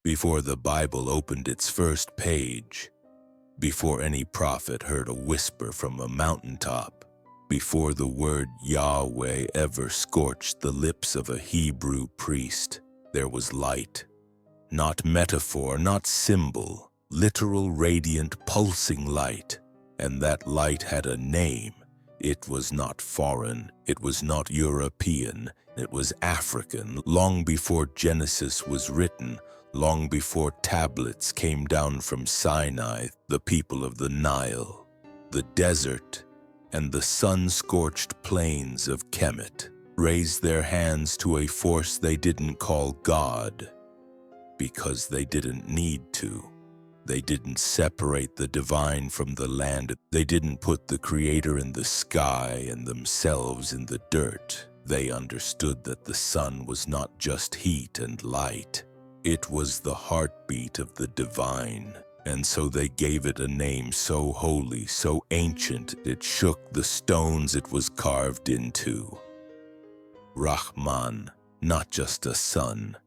Before the Bible opened its first page, before any prophet heard a whisper from a mountaintop, before the word Yahweh ever scorched the lips of a Hebrew priest, there was light. Not metaphor, not symbol, literal, radiant, pulsing light. And that light had a name. It was not foreign, it was not European, it was African. Long before Genesis was written, long before tablets came down from Sinai, the people of the Nile, the desert, and the sun-scorched plains of Kemet raised their hands to a force they didn't call God, because they didn't need to. They didn't separate the divine from the land. They didn't put the Creator in the sky and themselves in the dirt. They understood that the sun was not just heat and light. It was the heartbeat of the divine. And so they gave it a name so holy, so ancient, it shook the stones it was carved into. Rahman, not just a sun.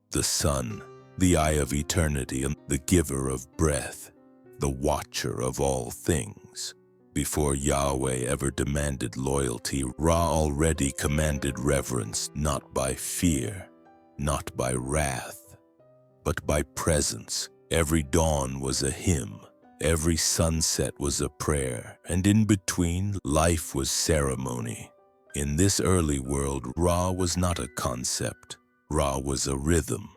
The sun, the eye of eternity, and the giver of breath, the watcher of all things. Before Yahweh ever demanded loyalty, Ra already commanded reverence, not by fear, not by wrath, but by presence. Every dawn was a hymn, every sunset was a prayer, and in between, life was ceremony. In this early world, Ra was not a concept. Ra was a rhythm,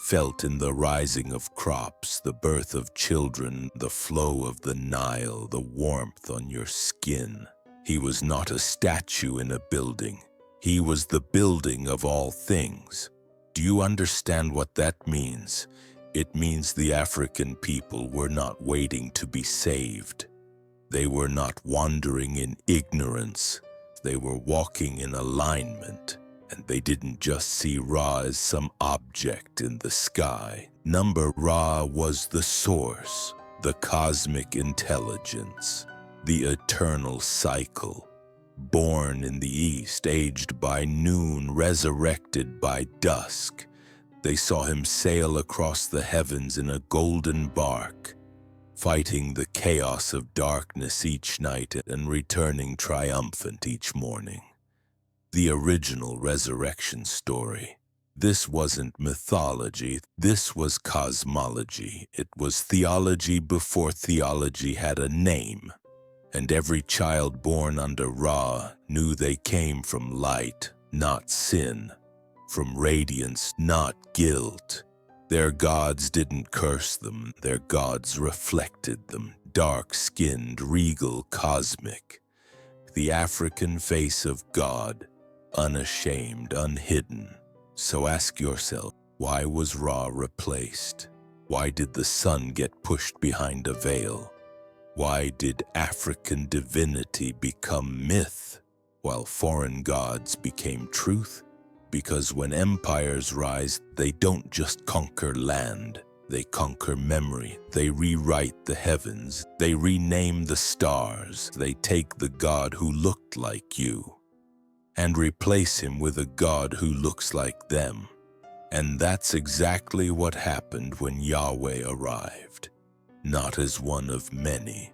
felt in the rising of crops, the birth of children, the flow of the Nile, the warmth on your skin. He was not a statue in a building. He was the building of all things. Do you understand what that means? It means the African people were not waiting to be saved. They were not wandering in ignorance. They were walking in alignment. And they didn't just see Ra as some object in the sky. Ra was the source, the cosmic intelligence, the eternal cycle. Born in the east, aged by noon, resurrected by dusk. They saw him sail across the heavens in a golden bark, fighting the chaos of darkness each night and returning triumphant each morning. The original resurrection story. This wasn't mythology, this was cosmology. It was theology before theology had a name. And every child born under Ra knew they came from light, not sin, from radiance, not guilt. Their gods didn't curse them, their gods reflected them, dark-skinned, regal, cosmic. The African face of God, unashamed, unhidden. So ask yourself, why was Ra replaced? Why did the sun get pushed behind a veil? Why did African divinity become myth, while foreign gods became truth? Because when empires rise, they don't just conquer land, they conquer memory. They rewrite the heavens, they rename the stars, they take the God who looked like you and replace him with a God who looks like them. And that's exactly what happened when Yahweh arrived. Not as one of many,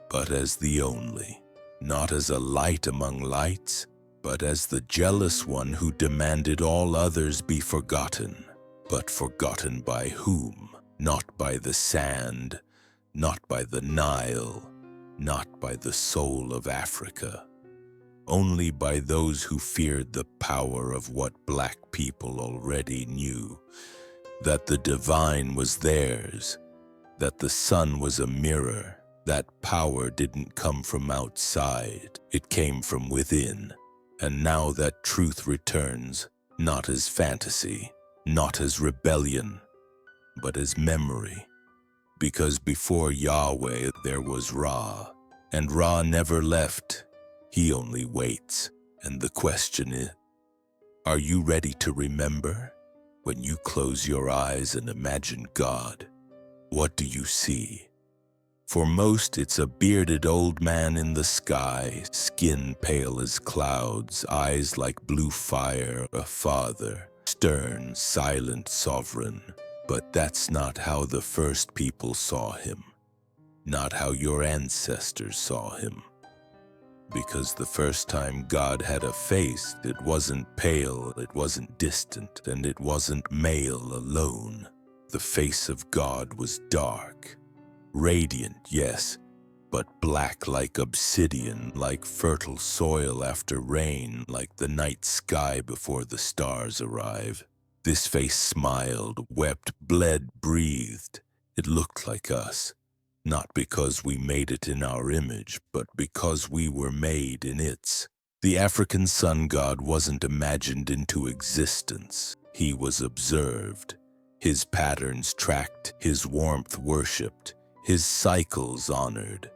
but as the only. Not as a light among lights, but as the jealous one who demanded all others be forgotten. But forgotten by whom? Not by the sand, not by the Nile, not by the soul of Africa. Only by those who feared the power of what black people already knew, that the divine was theirs, that the sun was a mirror, that power didn't come from outside, it came from within. And now that truth returns, not as fantasy, not as rebellion, but as memory. Because before Yahweh there was Ra, and Ra never left. He only waits. And the question is, are you ready to remember? When you close your eyes and imagine God, what do you see? For most, it's a bearded old man in the sky, skin pale as clouds, eyes like blue fire, a father, stern, silent, sovereign. But that's not how the first people saw him, not how your ancestors saw him. Because the first time God had a face, it wasn't pale, it wasn't distant, and it wasn't male alone. The face of God was dark, radiant, yes, but black like obsidian, like fertile soil after rain, like the night sky before the stars arrive. This face smiled, wept, bled, breathed. It looked like us. Not because we made it in our image, but because we were made in its. The African sun god wasn't imagined into existence. He was observed. His patterns tracked, his warmth worshipped, his cycles honored.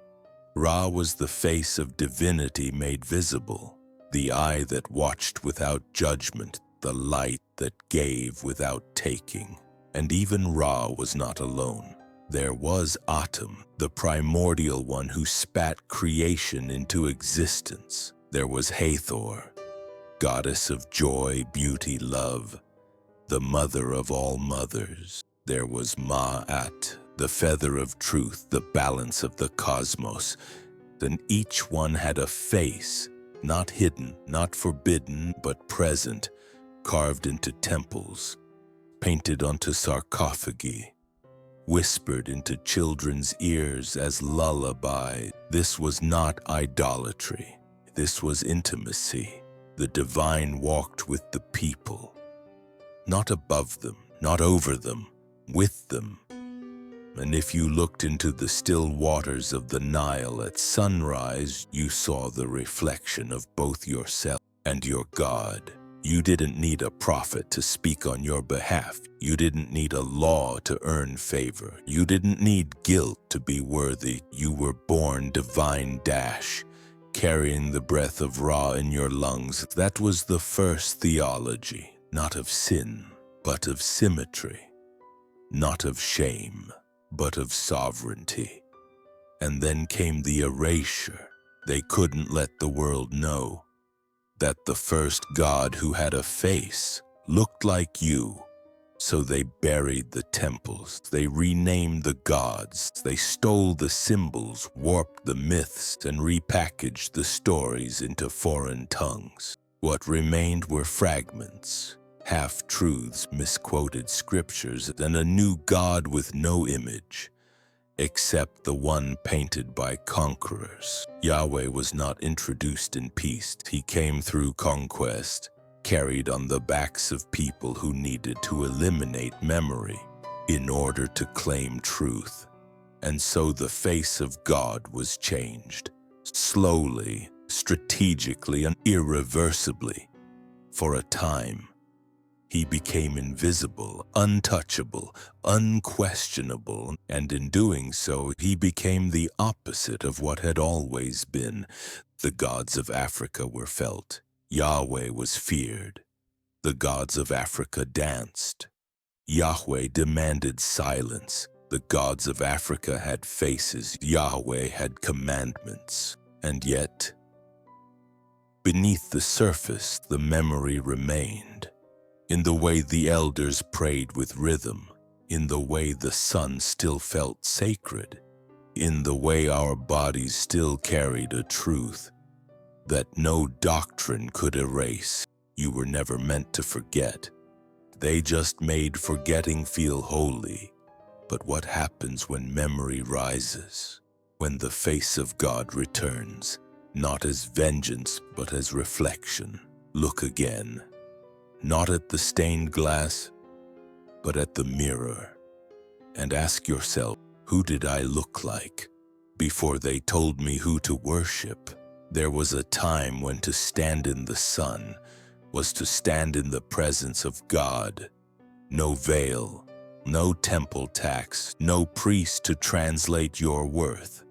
Ra was the face of divinity made visible, the eye that watched without judgment, the light that gave without taking. And even Ra was not alone. There was Atum, the primordial one who spat creation into existence. There was Hathor, goddess of joy, beauty, love, the mother of all mothers. There was Ma'at, the feather of truth, the balance of the cosmos. Then each one had a face, not hidden, not forbidden, but present, carved into temples, painted onto sarcophagi, whispered into children's ears as lullaby. This was not idolatry. This was intimacy. The divine walked with the people, not above them, not over them, with them. And if you looked into the still waters of the Nile at sunrise, you saw the reflection of both yourself and your God. You didn't need a prophet to speak on your behalf. You didn't need a law to earn favor. You didn't need guilt to be worthy. You were born divine dash, carrying the breath of Ra in your lungs. That was the first theology, not of sin, but of symmetry, not of shame, but of sovereignty. And then came the erasure. They couldn't let the world know that the first God who had a face looked like you. So they buried the temples, they renamed the gods, they stole the symbols, warped the myths, and repackaged the stories into foreign tongues. What remained were fragments, half-truths, misquoted scriptures, and a new God with no image, except the one painted by conquerors. Yahweh was not introduced in peace. He came through conquest, carried on the backs of people who needed to eliminate memory in order to claim truth. And so the face of God was changed, slowly, strategically, and irreversibly. For a time, he became invisible, untouchable, unquestionable, and in doing so, he became the opposite of what had always been. The gods of Africa were felt. Yahweh was feared. The gods of Africa danced. Yahweh demanded silence. The gods of Africa had faces. Yahweh had commandments. And yet, beneath the surface, the memory remained. In the way the elders prayed with rhythm, in the way the sun still felt sacred, in the way our bodies still carried a truth that no doctrine could erase. You were never meant to forget. They just made forgetting feel holy. But what happens when memory rises? When the face of God returns, not as vengeance, but as reflection. Look again. Not at the stained glass, but at the mirror. And ask yourself, who did I look like before they told me who to worship? There was a time when to stand in the sun was to stand in the presence of God. No veil, no temple tax, no priest to translate your worth.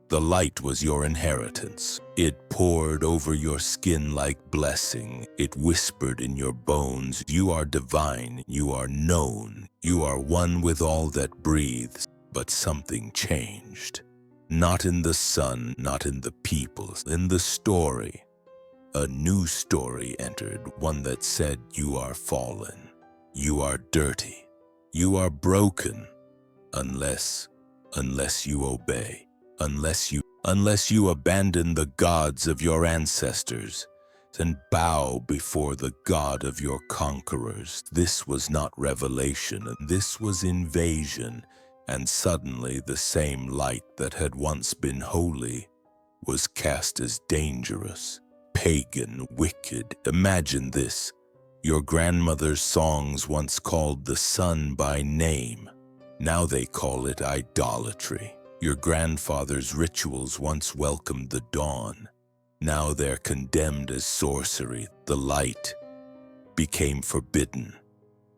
The light was your inheritance. It poured over your skin like blessing. It whispered in your bones, you are divine, you are known, you are one with all that breathes. But something changed. Not in the sun, not in the people, in the story. A new story entered, one that said, you are fallen, you are dirty, You are broken unless you obey, unless you abandon the gods of your ancestors and bow before the God of your conquerors. This was not revelation, this was invasion, and suddenly the same light that had once been holy was cast as dangerous, pagan, wicked. Imagine this. Your grandmother's songs once called the sun by name. Now they call it idolatry. Your grandfather's rituals once welcomed the dawn. Now they're condemned as sorcery. The light became forbidden.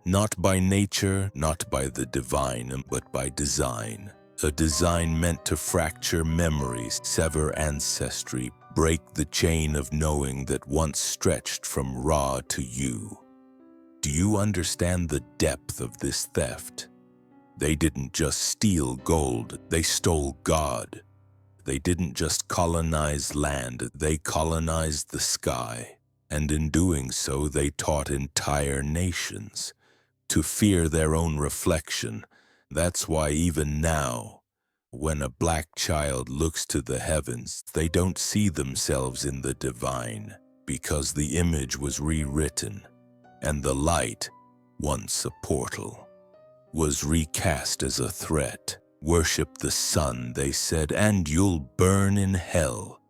Not by nature, not by the divine, but by design. A design meant to fracture memories, sever ancestry, break the chain of knowing that once stretched from Ra to you. Do you understand the depth of this theft? They didn't just steal gold, they stole God. They didn't just colonize land, they colonized the sky. And in doing so, they taught entire nations to fear their own reflection. That's why even now, when a black child looks to the heavens, they don't see themselves in the divine, because the image was rewritten, and the light, once a portal, was recast as a threat. Worship the sun, they said, and you'll burn in hell.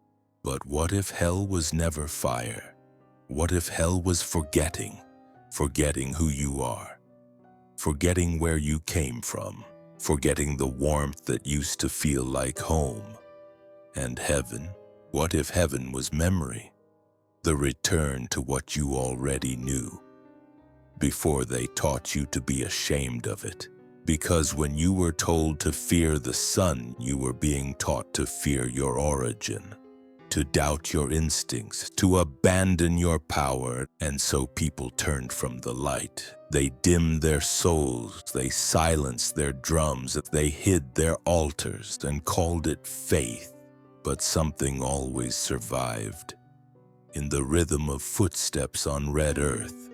But what if hell was never fire? What if hell was forgetting who you are, forgetting where you came from, forgetting the warmth that used to feel like home? And heaven? What if heaven was memory, the return to what you already knew, before they taught you to be ashamed of it? Because when you were told to fear the sun, you were being taught to fear your origin, to doubt your instincts, to abandon your power. And so people turned from the light. They dimmed their souls, they silenced their drums, they hid their altars and called it faith. But something always survived. In the rhythm of footsteps on red earth,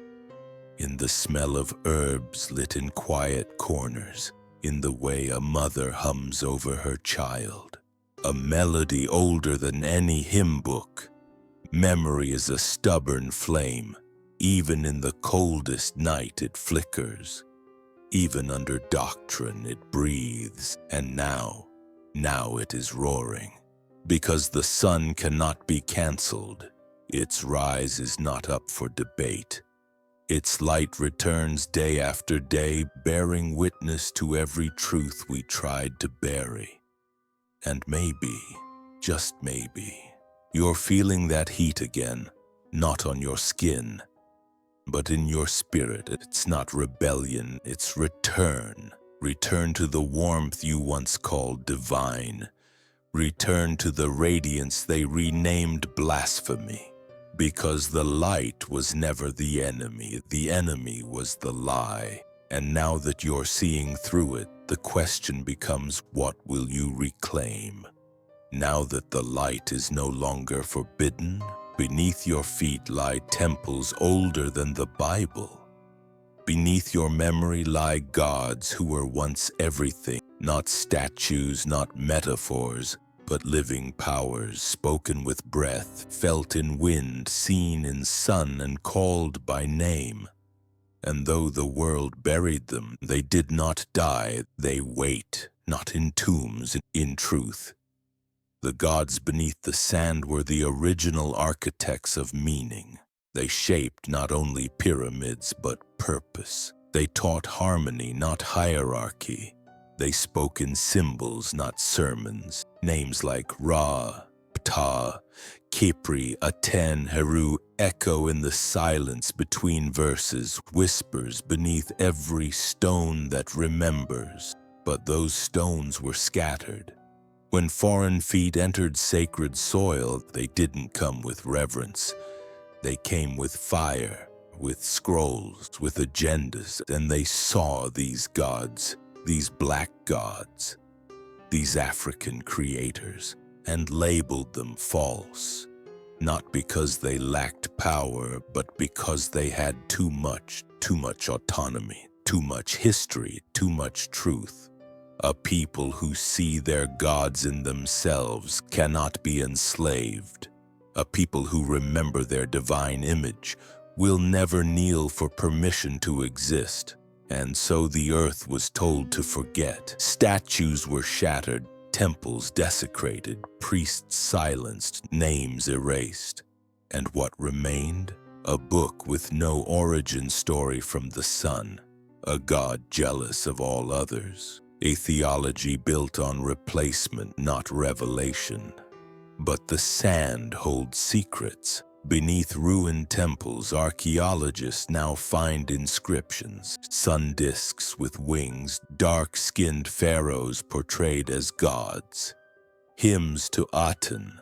in the smell of herbs lit in quiet corners, in the way a mother hums over her child, a melody older than any hymn book. Memory is a stubborn flame. Even in the coldest night it flickers. Even under doctrine it breathes. And now it is roaring. Because the sun cannot be cancelled. Its rise is not up for debate. Its light returns day after day, bearing witness to every truth we tried to bury. And maybe, just maybe, you're feeling that heat again, not on your skin, but in your spirit. It's not rebellion, it's return. Return to the warmth you once called divine. Return to the radiance they renamed blasphemy. Because the light was never the enemy was the lie. And now that you're seeing through it, the question becomes, what will you reclaim? Now that the light is no longer forbidden, beneath your feet lie temples older than the Bible. Beneath your memory lie gods who were once everything, not statues, not metaphors, but living powers, spoken with breath, felt in wind, seen in sun, and called by name. And though the world buried them, they did not die. They wait, not in tombs, in truth. The gods beneath the sand were the original architects of meaning. They shaped not only pyramids, but purpose. They taught harmony, not hierarchy. They spoke in symbols, not sermons. Names like Ra, Ptah, Khepri, Aten, Heru echo in the silence between verses, whispers beneath every stone that remembers. But those stones were scattered. When foreign feet entered sacred soil, they didn't come with reverence. They came with fire, with scrolls, with agendas, and they saw these gods, these black gods, these African creators, and labeled them false. Not because they lacked power, but because they had too much autonomy, too much history, too much truth. A people who see their gods in themselves cannot be enslaved. A people who remember their divine image will never kneel for permission to exist. And so the earth was told to forget. Statues were shattered, temples desecrated, priests silenced, names erased. And what remained? A book with no origin story from the sun, a God jealous of all others, a theology built on replacement, not revelation. But the sand holds secrets. Beneath ruined temples, archaeologists now find inscriptions, sun discs with wings, dark-skinned pharaohs portrayed as gods, hymns to Aten,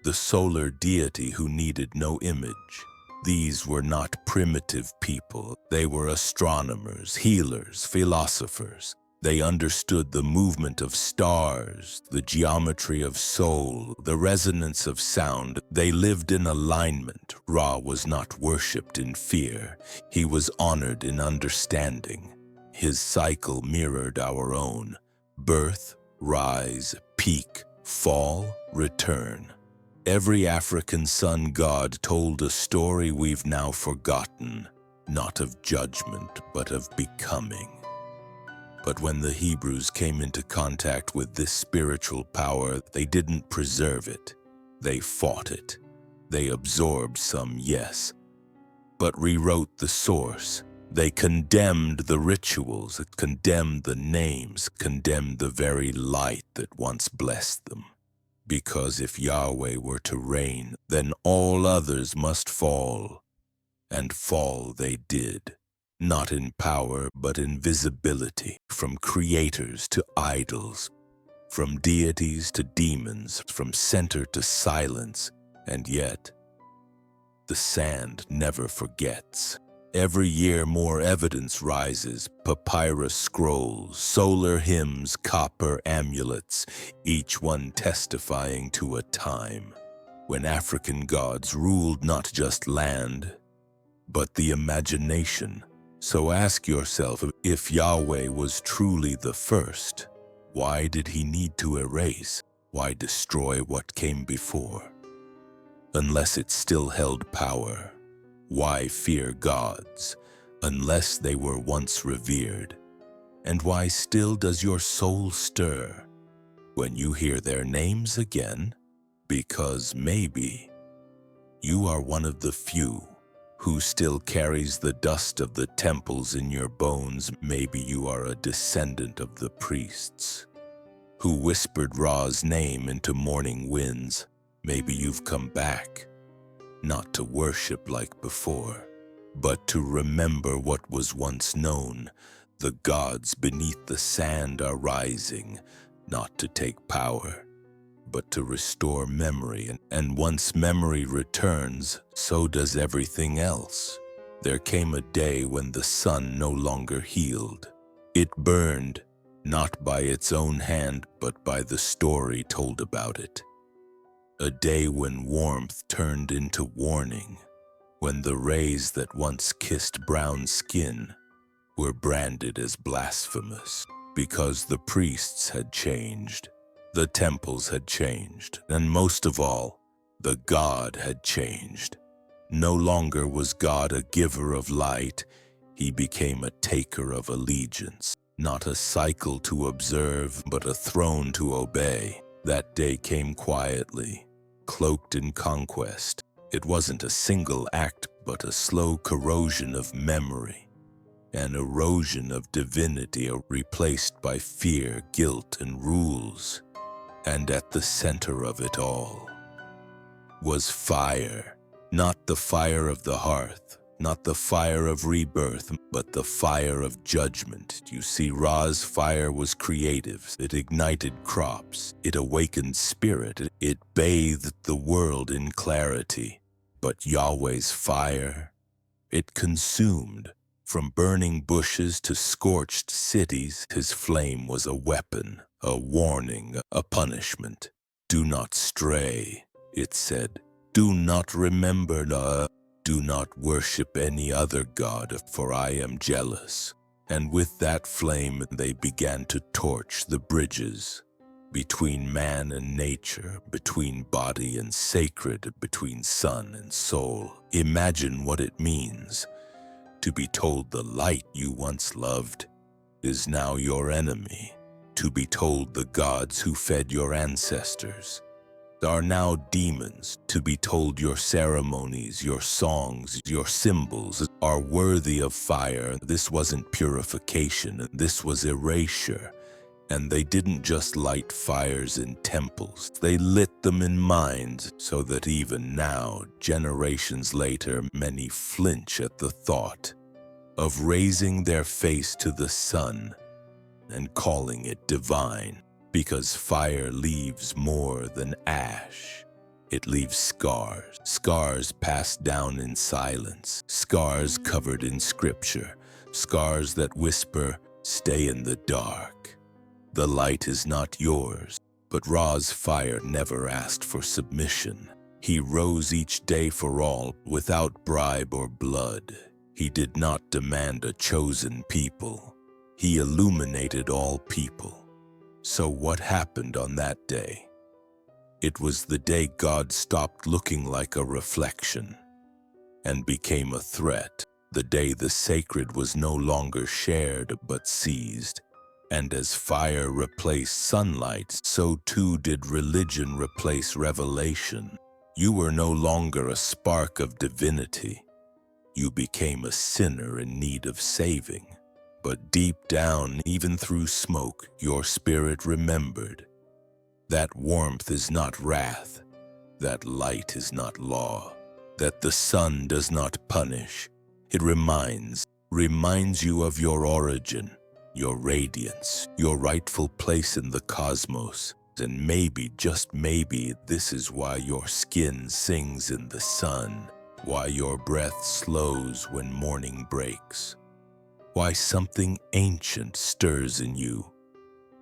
the solar deity who needed no image. These were not primitive people. They were astronomers, healers, philosophers. They understood the movement of stars, the geometry of soul, the resonance of sound. They lived in alignment. Ra was not worshipped in fear. He was honored in understanding. His cycle mirrored our own. Birth, rise, peak, fall, return. Every African sun god told a story we've now forgotten, not of judgment, but of becoming. But when the Hebrews came into contact with this spiritual power, they didn't preserve it. They fought it. They absorbed some, yes, but rewrote the source. They condemned the rituals, condemned the names, condemned the very light that once blessed them. Because if Yahweh were to reign, then all others must fall. And fall they did, not in power but in visibility, from creators to idols, from deities to demons, from center to silence, and yet the sand never forgets. Every year more evidence rises, papyrus scrolls, solar hymns, copper amulets, each one testifying to a time when African gods ruled not just land, but the imagination. So ask yourself, if Yahweh was truly the first, why did he need to erase? Why destroy what came before? Unless it still held power. Why fear gods, unless they were once revered? And why still does your soul stir when you hear their names again? Because maybe you are one of the few who still carries the dust of the temples in your bones. Maybe you are a descendant of the priests who whispered Ra's name into morning winds. Maybe you've come back, not to worship like before, but to remember what was once known. The gods beneath the sand are rising, not to take power, but to restore memory. And once memory returns, so does everything else. There came a day when the sun no longer healed. It burned, not by its own hand, but by the story told about it. A day when warmth turned into warning, when the rays that once kissed brown skin were branded as blasphemous, because the priests had changed, the temples had changed, and most of all, the God had changed. No longer was God a giver of light, he became a taker of allegiance, not a cycle to observe, but a throne to obey. That day came quietly, cloaked in conquest. It wasn't a single act, but a slow corrosion of memory, an erosion of divinity replaced by fear, guilt, and rules. And at the center of it all was fire, not the fire of the hearth, not the fire of rebirth, but the fire of judgment. You see, Ra's fire was creative. It ignited crops. It awakened spirit. It bathed the world in clarity. But Yahweh's fire, it consumed. From burning bushes to scorched cities, his flame was a weapon, a warning, a punishment. Do not stray, it said. Do not remember, do not worship any other god, for I am jealous. And with that flame they began to torch the bridges between man and nature, between body and sacred, between sun and soul. Imagine what it means to be told the light you once loved is now your enemy, to be told the gods who fed your ancestors are now demons, to be told your ceremonies, your songs, your symbols are worthy of fire. This wasn't purification, this was erasure. And they didn't just light fires in temples, they lit them in minds, so that even now, generations later, many flinch at the thought of raising their face to the sun and calling it divine. Because fire leaves more than ash. It leaves scars, scars passed down in silence, scars covered in scripture, scars that whisper, stay in the dark. The light is not yours, but Ra's fire never asked for submission. He rose each day for all, without bribe or blood. He did not demand a chosen people. He illuminated all people. So what happened on that day? It was the day God stopped looking like a reflection and became a threat. The day the sacred was no longer shared but seized. And as fire replaced sunlight, so too did religion replace revelation. You were no longer a spark of divinity. You became a sinner in need of saving. But deep down, even through smoke, your spirit remembered. That warmth is not wrath, that light is not law, that the sun does not punish. It reminds you of your origin, your radiance, your rightful place in the cosmos. And maybe, just maybe, this is why your skin sings in the sun, why your breath slows when morning breaks. Why something ancient stirs in you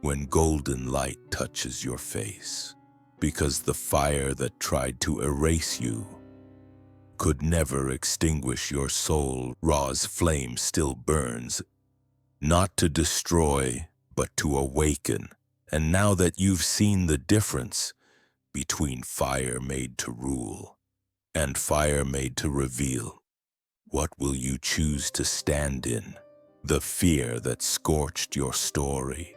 when golden light touches your face. Because the fire that tried to erase you could never extinguish your soul. Ra's flame still burns, not to destroy, but to awaken. And now that you've seen the difference between fire made to rule and fire made to reveal, what will you choose to stand in? The fear that scorched your story,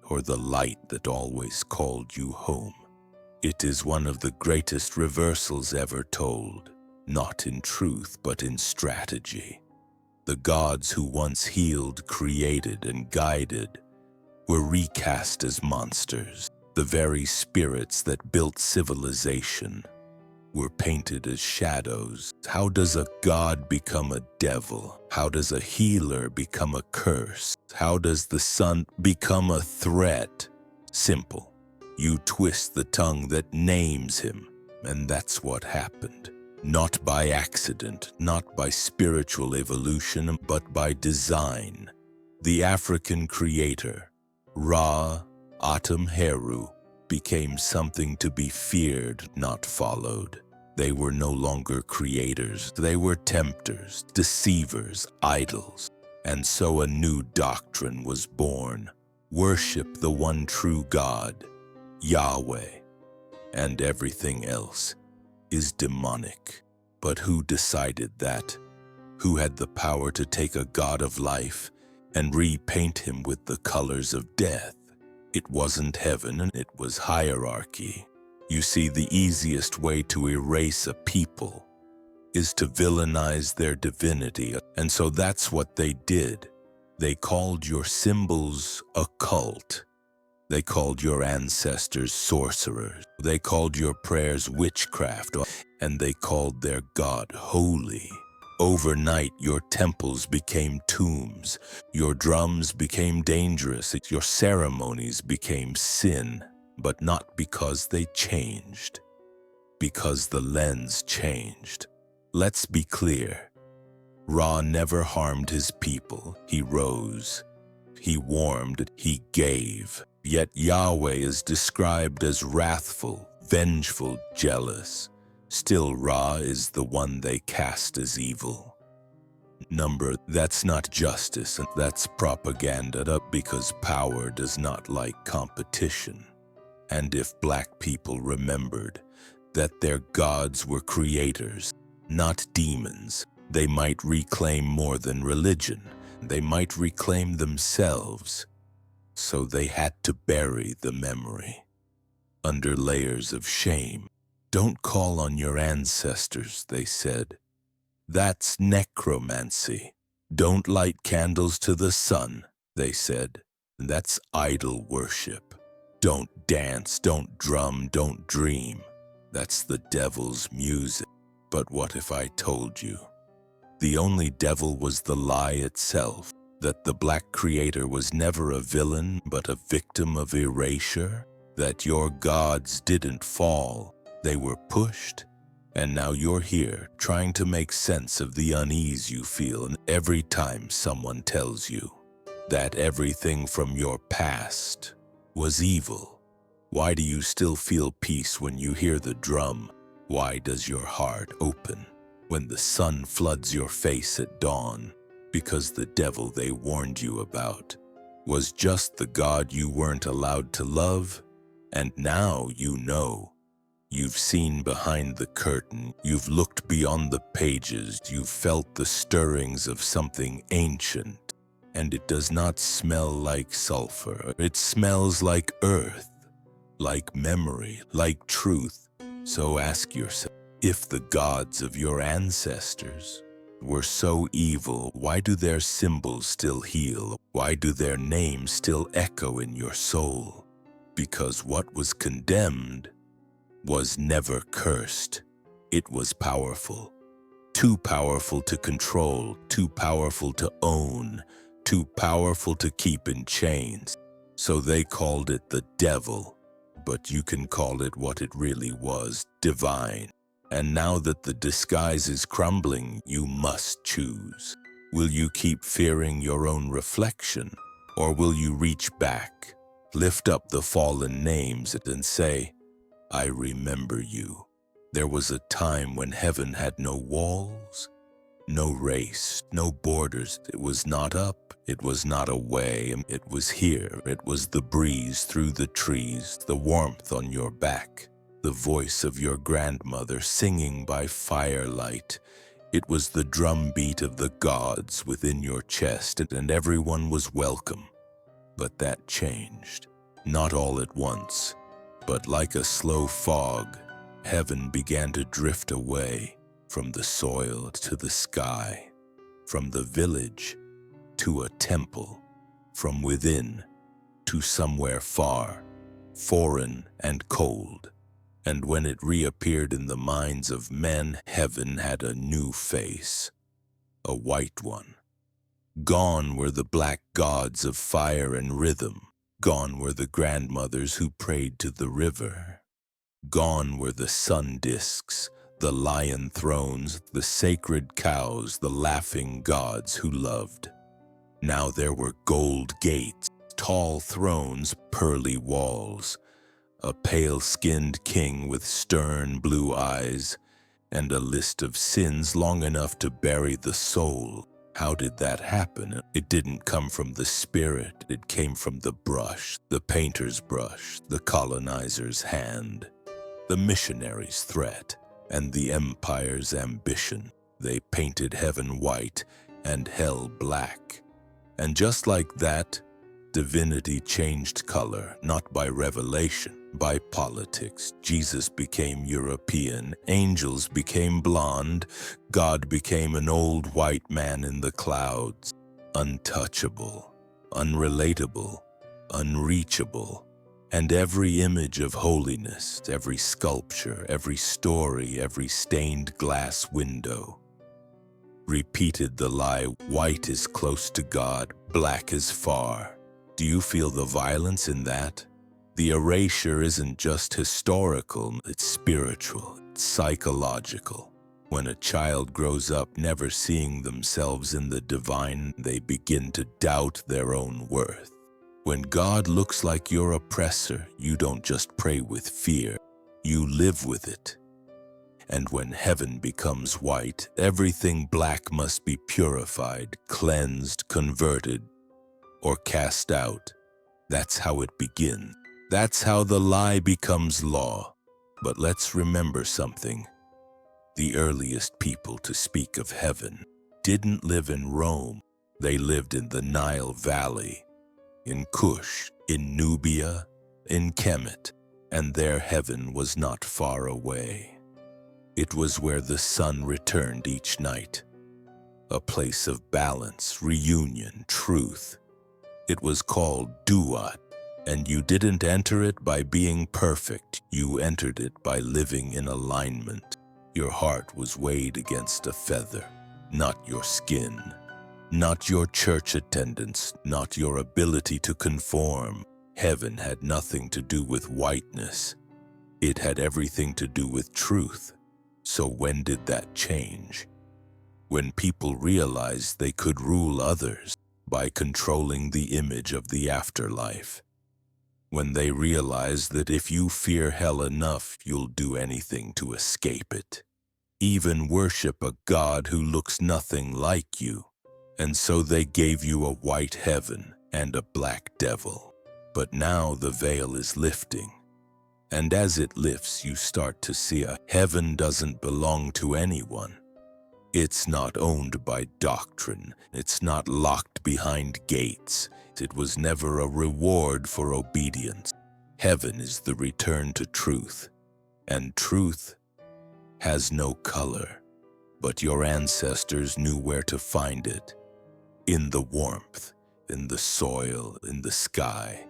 or the light that always called you home? It is one of the greatest reversals ever told, not in truth but in strategy. The gods who once healed, created, and guided were recast as monsters. The very spirits that built civilization were painted as shadows. How does a god become a devil? How does a healer become a curse? How does the sun become a threat? Simple. You twist the tongue that names him, and that's what happened. Not by accident, not by spiritual evolution, but by design. The African creator, Ra Atum Heru, became something to be feared, not followed. They were no longer creators, they were tempters, deceivers, idols. And so a new doctrine was born. Worship the one true God, Yahweh, and everything else is demonic. But who decided that? Who had the power to take a God of life and repaint him with the colors of death? It wasn't heaven, and it was hierarchy. You see, the easiest way to erase a people is to villainize their divinity, and so that's what they did. They called your symbols a cult. They called your ancestors sorcerers. They called your prayers witchcraft, and they called their God holy. Overnight, your temples became tombs, your drums became dangerous, your ceremonies became sin, but not because they changed, because the lens changed. Let's be clear. Ra never harmed his people. He rose, he warmed, he gave. Yet Yahweh is described as wrathful, vengeful, jealous. Still, Ra is the one they cast as evil. Number, that's not justice, and that's propaganda because power does not like competition. And if black people remembered that their gods were creators, not demons, they might reclaim more than religion. They might reclaim themselves. So they had to bury the memory under layers of shame. Don't call on your ancestors, they said. That's necromancy. Don't light candles to the sun, they said. That's idol worship. Don't dance, don't drum, don't dream. That's the devil's music. But what if I told you? The only devil was the lie itself, that the black creator was never a villain but a victim of erasure, that your gods didn't fall, they were pushed, and now you're here trying to make sense of the unease you feel every time someone tells you that everything from your past was evil. Why do you still feel peace when you hear the drum? Why does your heart open when the sun floods your face at dawn? Because the devil they warned you about was just the God you weren't allowed to love, and now you know. You've seen behind the curtain, you've looked beyond the pages, you've felt the stirrings of something ancient, and it does not smell like sulfur. It smells like earth, like memory, like truth. So ask yourself, if the gods of your ancestors were so evil, why do their symbols still heal? Why do their names still echo in your soul? Because what was condemned was never cursed. It was powerful. Too powerful to control, too powerful to own, too powerful to keep in chains. So they called it the devil. But you can call it what it really was, divine. And now that the disguise is crumbling, you must choose. Will you keep fearing your own reflection, or will you reach back, lift up the fallen names and say, I remember you. There was a time when heaven had no walls, no race, no borders. It was not up, it was not away, it was here. It was the breeze through the trees, the warmth on your back, the voice of your grandmother singing by firelight. It was the drumbeat of the gods within your chest, and everyone was welcome. But that changed, not all at once, but like a slow fog, heaven began to drift away from the soil to the sky, from the village to a temple, from within to somewhere far, foreign and cold. And when it reappeared in the minds of men, heaven had a new face, a white one. Gone were the black gods of fire and rhythm. Gone were the grandmothers who prayed to the river. Gone were the sun discs, the lion thrones, the sacred cows, the laughing gods who loved. Now there were gold gates, tall thrones, pearly walls, a pale-skinned king with stern blue eyes, and a list of sins long enough to bury the soul. How did that happen? It didn't come from the spirit, it came from the brush, the painter's brush, the colonizer's hand, the missionary's threat, and the empire's ambition. They painted heaven white and hell black. And just like that, divinity changed color, not by revelation, by politics. Jesus became European, angels became blonde, God became an old white man in the clouds, untouchable, unrelatable, unreachable. And every image of holiness, every sculpture, every story, every stained glass window repeated the lie, white is close to God, black is far. Do you feel the violence in that? The erasure isn't just historical, it's spiritual, it's psychological. When a child grows up never seeing themselves in the divine, they begin to doubt their own worth. When God looks like your oppressor, you don't just pray with fear, you live with it. And when heaven becomes white, everything black must be purified, cleansed, converted, or cast out. That's how it begins. That's how the lie becomes law. But let's remember something. The earliest people to speak of heaven didn't live in Rome. They lived in the Nile Valley, in Cush, in Nubia, in Kemet, and their heaven was not far away. It was where the sun returned each night, a place of balance, reunion, truth. It was called Duat, and you didn't enter it by being perfect. You entered it by living in alignment. Your heart was weighed against a feather, not your skin, not your church attendance, not your ability to conform. Heaven had nothing to do with whiteness. It had everything to do with truth. So when did that change? When people realized they could rule others by controlling the image of the afterlife. When they realized that if you fear hell enough, you'll do anything to escape it. Even worship a God who looks nothing like you. And so they gave you a white heaven and a black devil. But now the veil is lifting. And as it lifts, you start to see a heaven doesn't belong to anyone. It's not owned by doctrine. It's not locked behind gates. It was never a reward for obedience. Heaven is the return to truth. And truth has no color. But your ancestors knew where to find it. In the warmth, in the soil, in the sky.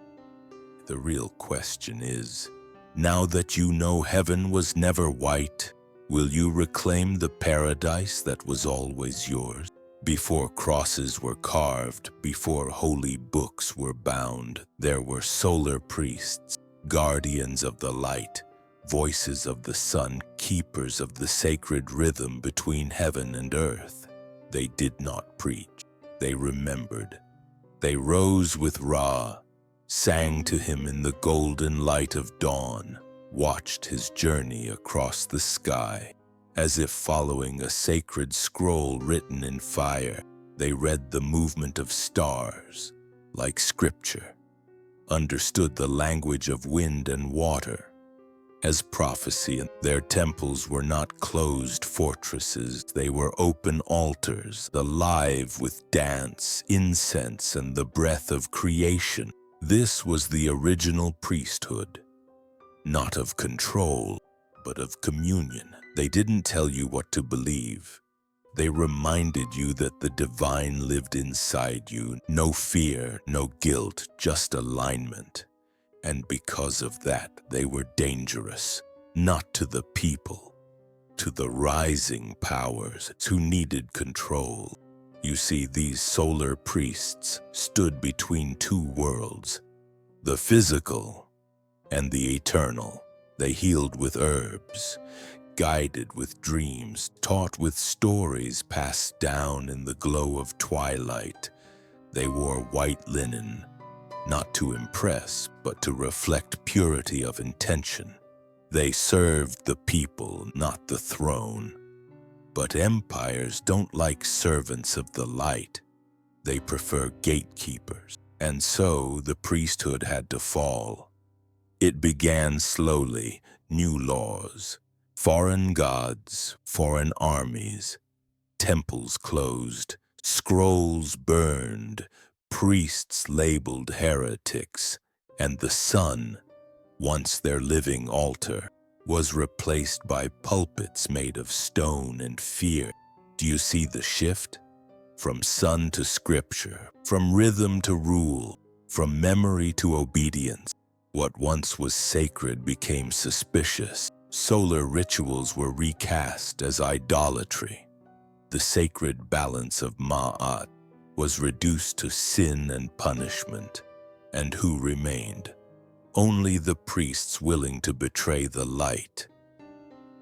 The real question is, now that you know heaven was never white, will you reclaim the paradise that was always yours? Before crosses were carved, before holy books were bound, there were solar priests, guardians of the light, voices of the sun, keepers of the sacred rhythm between heaven and earth. They did not preach. They remembered. They rose with Ra, sang to him in the golden light of dawn, watched his journey across the sky. As if following a sacred scroll written in fire, they read the movement of stars, like scripture, understood the language of wind and water, as prophecy. And their temples were not closed fortresses, they were open altars, alive with dance, incense, and the breath of creation. This was the original priesthood, not of control, but of communion. They didn't tell you what to believe. They reminded you that the divine lived inside you. No fear, no guilt, just alignment. And because of that, they were dangerous, not to the people, to the rising powers who needed control. You see, these solar priests stood between two worlds, the physical and the eternal. They healed with herbs, guided with dreams, taught with stories passed down in the glow of twilight. They wore white linen, not to impress, but to reflect purity of intention. They served the people, not the throne. But empires don't like servants of the light. They prefer gatekeepers. And so the priesthood had to fall. It began slowly, new laws, foreign gods, foreign armies, temples closed, scrolls burned, priests labeled heretics, and the sun, once their living altar, was replaced by pulpits made of stone and fear. Do you see the shift? From sun to scripture, from rhythm to rule, from memory to obedience. What once was sacred became suspicious. Solar rituals were recast as idolatry. The sacred balance of Ma'at was reduced to sin and punishment. And who remained? Only the priests willing to betray the light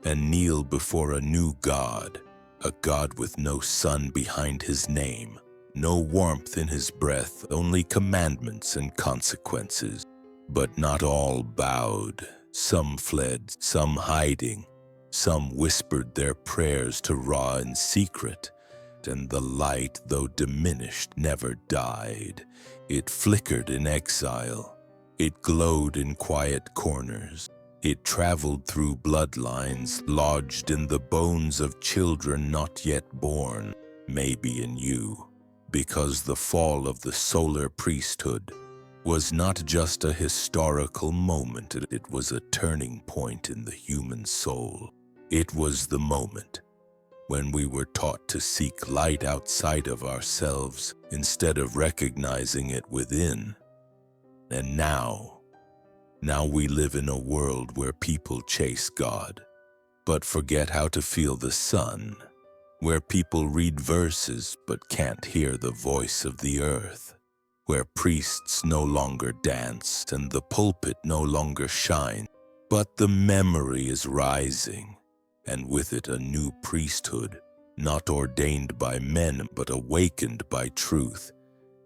and kneel before a new God, a God with no sun behind his name, no warmth in his breath, only commandments and consequences. But not all bowed. Some fled, some hiding, Some whispered their prayers to Ra in secret, and the light, though diminished, never died. It flickered in exile. It glowed in quiet corners. It traveled through bloodlines, lodged in the bones of children not yet born, maybe in you, because the fall of the solar priesthood was not just a historical moment, it was a turning point in the human soul. It was the moment when we were taught to seek light outside of ourselves instead of recognizing it within. And now we live in a world where people chase God, but forget how to feel the sun, where people read verses but can't hear the voice of the earth, where priests no longer dance and the pulpit no longer shines, but the memory is rising, and with it a new priesthood, not ordained by men but awakened by truth.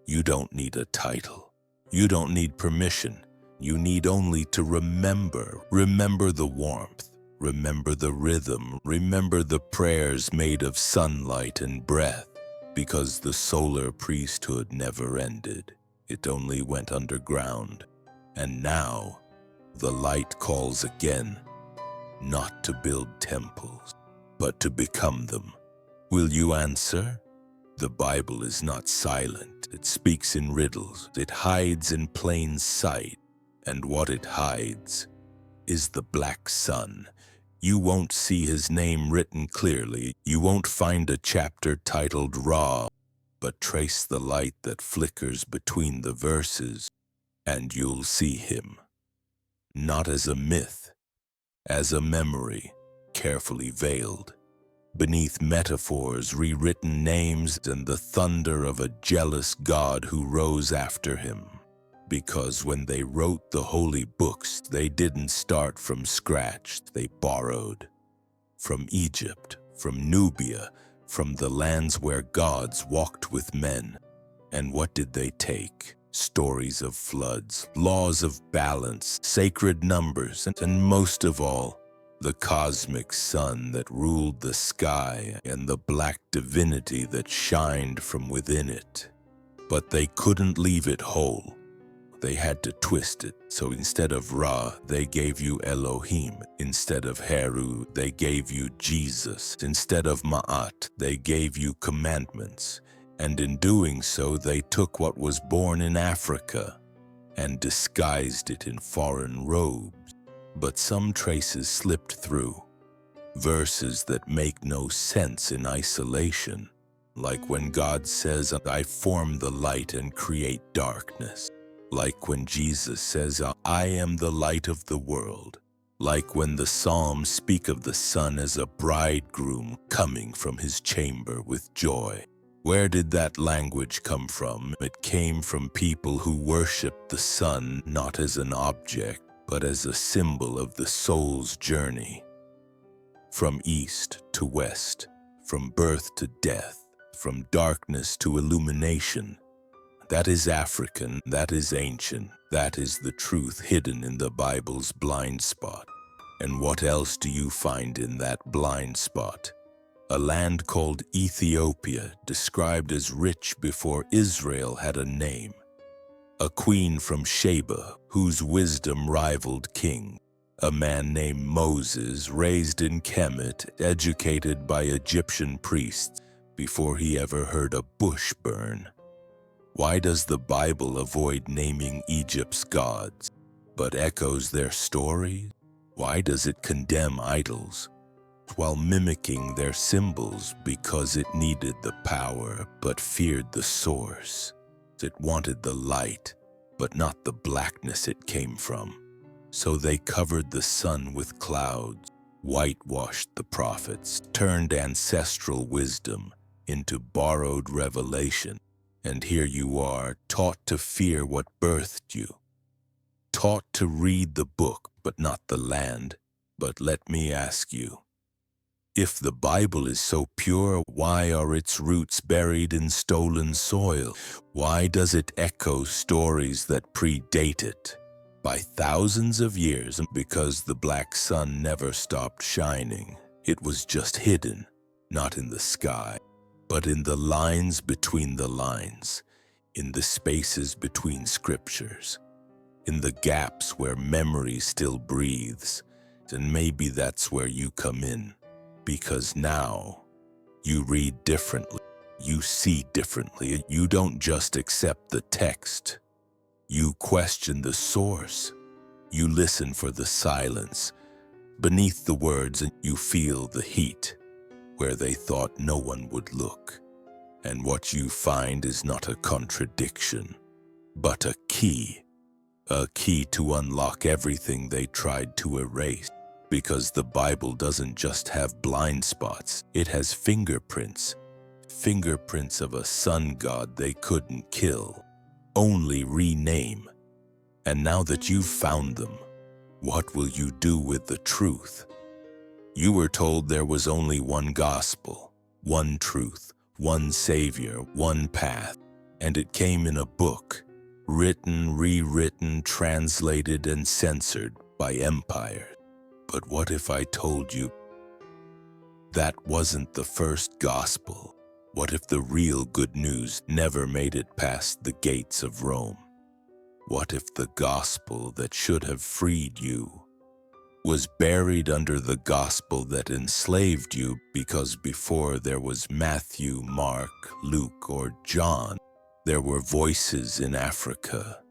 You don't need a title. You don't need permission. You need only to remember. Remember the warmth. Remember the rhythm. Remember the prayers made of sunlight and breath, because the solar priesthood never ended. It only went underground. And now, the light calls again, not to build temples, but to become them. Will you answer? The Bible is not silent. It speaks in riddles. It hides in plain sight. And what it hides is the black sun. You won't see his name written clearly. You won't find a chapter titled Ra, but trace the light that flickers between the verses, and you'll see him. Not as a myth, as a memory, carefully veiled, beneath metaphors, rewritten names, and the thunder of a jealous God who rose after him. Because when they wrote the holy books, they didn't start from scratch. They borrowed from Egypt, from Nubia, from the lands where gods walked with men. And what did they take? Stories of floods, laws of balance, sacred numbers, and most of all, the cosmic sun that ruled the sky and the black divinity that shined from within it. But they couldn't leave it whole. They had to twist it. So instead of Ra, they gave you Elohim. Instead of Heru, they gave you Jesus. Instead of Ma'at, they gave you commandments. And in doing so, they took what was born in Africa and disguised it in foreign robes. But some traces slipped through, verses that make no sense in isolation, like when God says, I form the light and create darkness. Like when Jesus says, I am the light of the world. Like when the Psalms speak of the sun as a bridegroom coming from his chamber with joy. Where did that language come from? It came from people who worshiped the sun not as an object, but as a symbol of the soul's journey. From east to west, from birth to death, from darkness to illumination. That is African, that is ancient, that is the truth hidden in the Bible's blind spot. And what else do you find in that blind spot? A land called Ethiopia, described as rich before Israel had a name. A queen from Sheba, whose wisdom rivaled king. A man named Moses, raised in Kemet, educated by Egyptian priests before he ever heard a bush burn. Why does the Bible avoid naming Egypt's gods, but echoes their stories? Why does it condemn idols, while mimicking their symbols? Because it needed the power, but feared the source. It wanted the light, but not the blackness it came from. So they covered the sun with clouds, whitewashed the prophets, turned ancestral wisdom into borrowed revelation. And here you are, taught to fear what birthed you, taught to read the book, but not the land. But let me ask you, if the Bible is so pure, why are its roots buried in stolen soil? Why does it echo stories that predate it? by thousands of years, because the black sun never stopped shining. It was just hidden, not in the sky, but in the lines between the lines, in the spaces between scriptures, in the gaps where memory still breathes. And maybe that's where you come in, because now you read differently, you see differently. You don't just accept the text, you question the source. You listen for the silence beneath the words, and you feel the heat where they thought no one would look. And what you find is not a contradiction, but a key to unlock everything they tried to erase. Because the Bible doesn't just have blind spots, it has fingerprints of a sun god they couldn't kill, only rename. And now that you've found them, what will you do with the truth? You were told there was only one gospel, one truth, one savior, one path, and it came in a book, written, rewritten, translated, and censored by empires. But what if I told you that wasn't the first gospel? What if the real good news never made it past the gates of Rome? What if the gospel that should have freed you was buried under the gospel that enslaved you? Because before there was Matthew, Mark, Luke, or John, there were voices in Africa,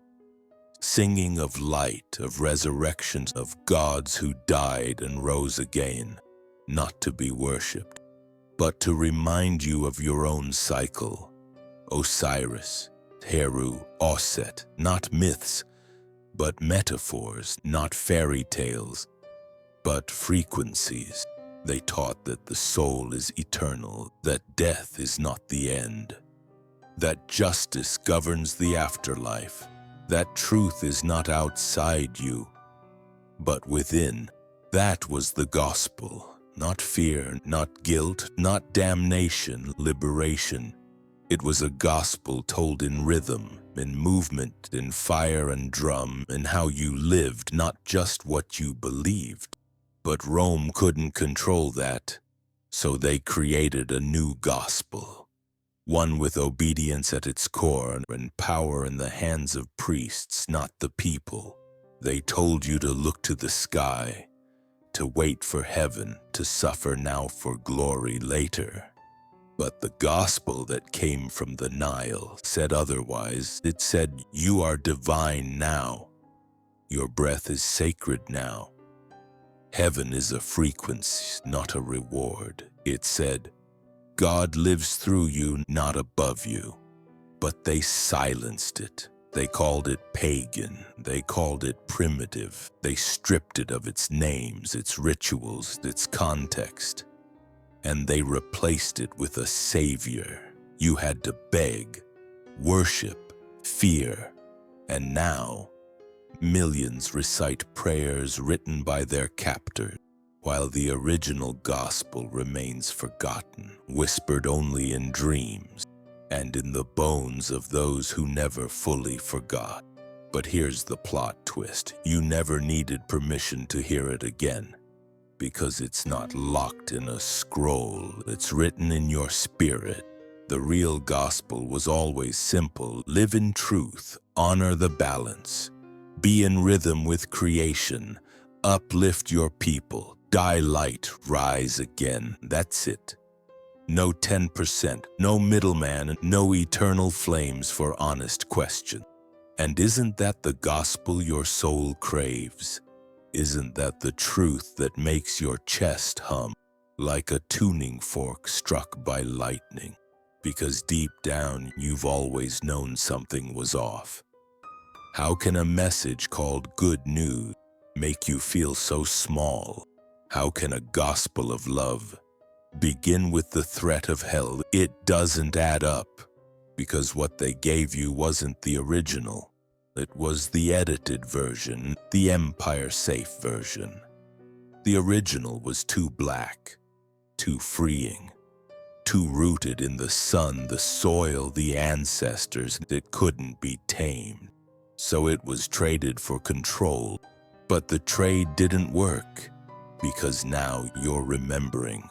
singing of light, of resurrections, of gods who died and rose again, not to be worshipped, but to remind you of your own cycle. Osiris, Heru, Osset, not myths, but metaphors, not fairy tales, but frequencies. They taught that the soul is eternal, that death is not the end, that justice governs the afterlife, that truth is not outside you, but within. That was the gospel. Not fear, not guilt, not damnation, liberation. It was a gospel told in rhythm, in movement, in fire and drum, in how you lived, not just what you believed. But Rome couldn't control that, so they created a new gospel. One with obedience at its core and power in the hands of priests, not the people. They told you to look to the sky, to wait for heaven, to suffer now for glory later. But the gospel that came from the Nile said otherwise. It said, you are divine now. Your breath is sacred now. Heaven is a frequency, not a reward. It said, God lives through you, not above you. But they silenced it. They called it pagan. They called it primitive. They stripped it of its names, its rituals, its context. And they replaced it with a savior. You had to beg, worship, fear. And now, millions recite prayers written by their captors, while the original gospel remains forgotten, whispered only in dreams and in the bones of those who never fully forgot. But here's the plot twist. You never needed permission to hear it again, because it's not locked in a scroll. It's written in your spirit. The real gospel was always simple. Live in truth, honor the balance, be in rhythm with creation, uplift your people, die light, rise again. That's it. No 10%, no middleman, no eternal flames for honest question. And isn't that the gospel your soul craves? Isn't that the truth that makes your chest hum like a tuning fork struck by lightning? Because deep down, you've always known something was off. How can a message called good news make you feel so small? How can a gospel of love begin with the threat of hell? It doesn't add up, because what they gave you wasn't the original. It was the edited version, the empire-safe version. The original was too black, too freeing, too rooted in the sun, the soil, the ancestors. It couldn't be tamed. So it was traded for control. But the trade didn't work, because now you're remembering,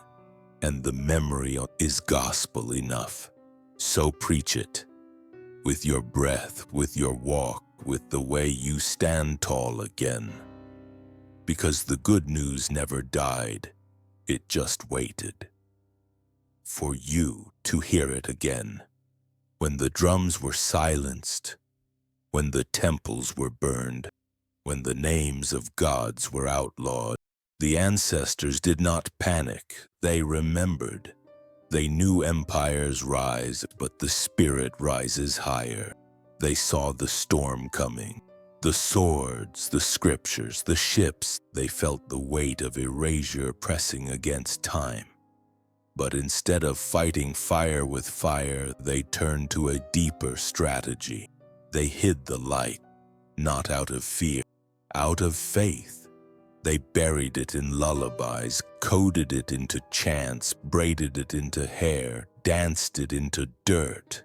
and the memory is gospel enough. So preach it, with your breath, with your walk, with the way you stand tall again. Because the good news never died, it just waited for you to hear it again. When the drums were silenced, when the temples were burned, when the names of gods were outlawed, the ancestors did not panic, they remembered. They knew empires rise, but the spirit rises higher. They saw the storm coming, the swords, the scriptures, the ships. They felt the weight of erasure pressing against time. But instead of fighting fire with fire, they turned to a deeper strategy. They hid the light, not out of fear, out of faith. They buried it in lullabies, coded it into chants, braided it into hair, danced it into dirt.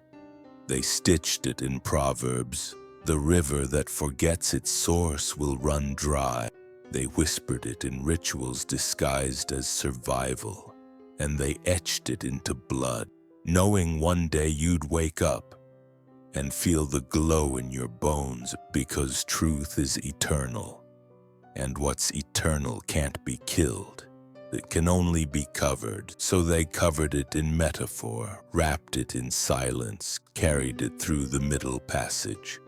They stitched it in proverbs. The river that forgets its source will run dry. They whispered it in rituals disguised as survival. And they etched it into blood, knowing one day you'd wake up and feel the glow in your bones, because truth is eternal. And what's eternal can't be killed. It can only be covered. So they covered it in metaphor, wrapped it in silence, carried it through the middle passage.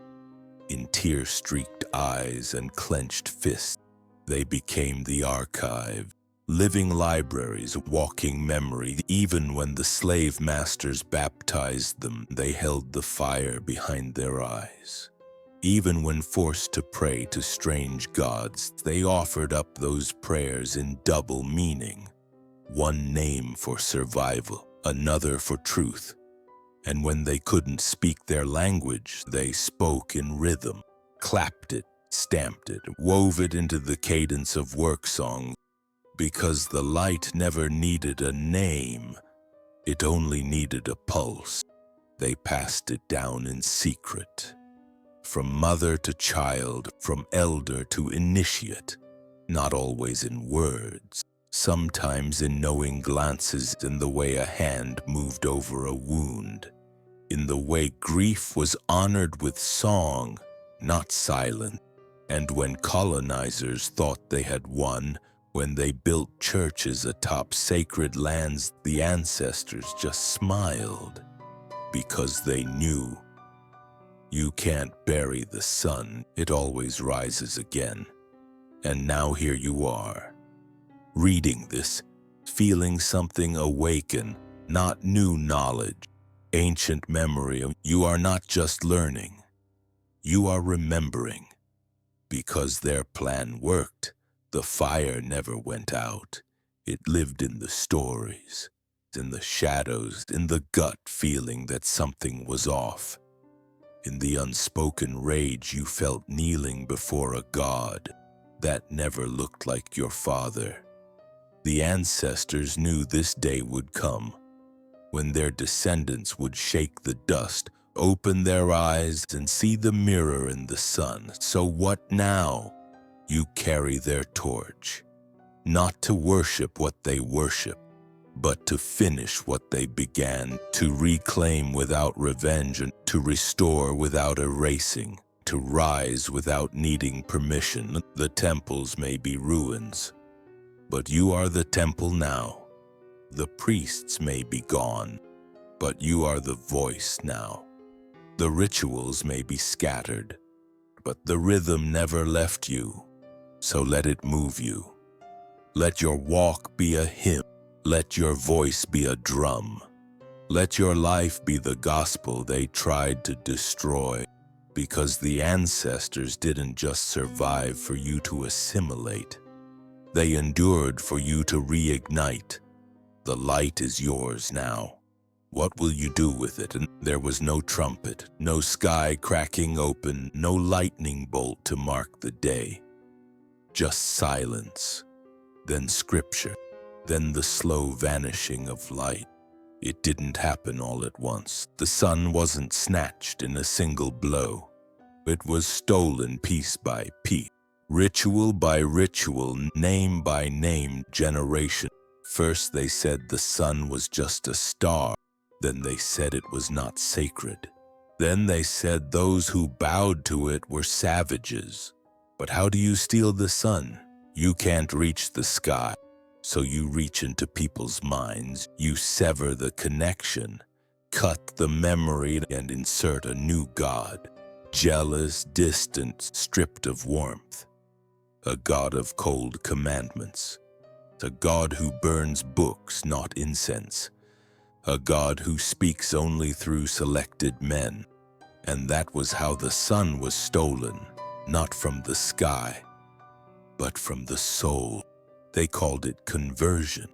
In tear-streaked eyes and clenched fists, they became the archive. Living libraries, walking memory. Even when the slave masters baptized them, they held the fire behind their eyes. Even when forced to pray to strange gods, they offered up those prayers in double meaning. One name for survival, another for truth. And when they couldn't speak their language, they spoke in rhythm, clapped it, stamped it, wove it into the cadence of work songs. Because the light never needed a name, it only needed a pulse. They passed it down in secret. From mother to child, from elder to initiate, not always in words, sometimes in knowing glances, in the way a hand moved over a wound, in the way grief was honored with song, not silence. And when colonizers thought they had won, when they built churches atop sacred lands, the ancestors just smiled, because they knew you can't bury the sun, it always rises again. And now here you are, reading this, feeling something awaken, not new knowledge, ancient memory. You are not just learning, you are remembering, because their plan worked. The fire never went out. It lived in the stories, in the shadows, in the gut feeling that something was off, in the unspoken rage you felt kneeling before a god that never looked like your father. The ancestors knew this day would come, when their descendants would shake the dust, open their eyes, and see the mirror in the sun. So what now? You carry their torch, not to worship what they worship, but to finish what they began, to reclaim without revenge, and to restore without erasing, to rise without needing permission. The temples may be ruins, but you are the temple now. The priests may be gone, but you are the voice now. The rituals may be scattered, but the rhythm never left you. So let it move you. Let your walk be a hymn. Let your voice be a drum. Let your life be the gospel they tried to destroy, because the ancestors didn't just survive for you to assimilate. They endured for you to reignite. The light is yours now. What will you do with it? And there was no trumpet, no sky cracking open, no lightning bolt to mark the day. Just silence, then scripture, then the slow vanishing of light. It didn't happen all at once. The sun wasn't snatched in a single blow. It was stolen piece by piece, ritual by ritual, name by name, generation. First they said the sun was just a star. Then they said it was not sacred. Then they said those who bowed to it were savages. But how do you steal the sun? You can't reach the sky. So you reach into people's minds. You sever the connection, cut the memory, and insert a new god. Jealous, distant, stripped of warmth. A god of cold commandments. A god who burns books, not incense. A god who speaks only through selected men. And that was how the sun was stolen, not from the sky, but from the soul. They called it conversion,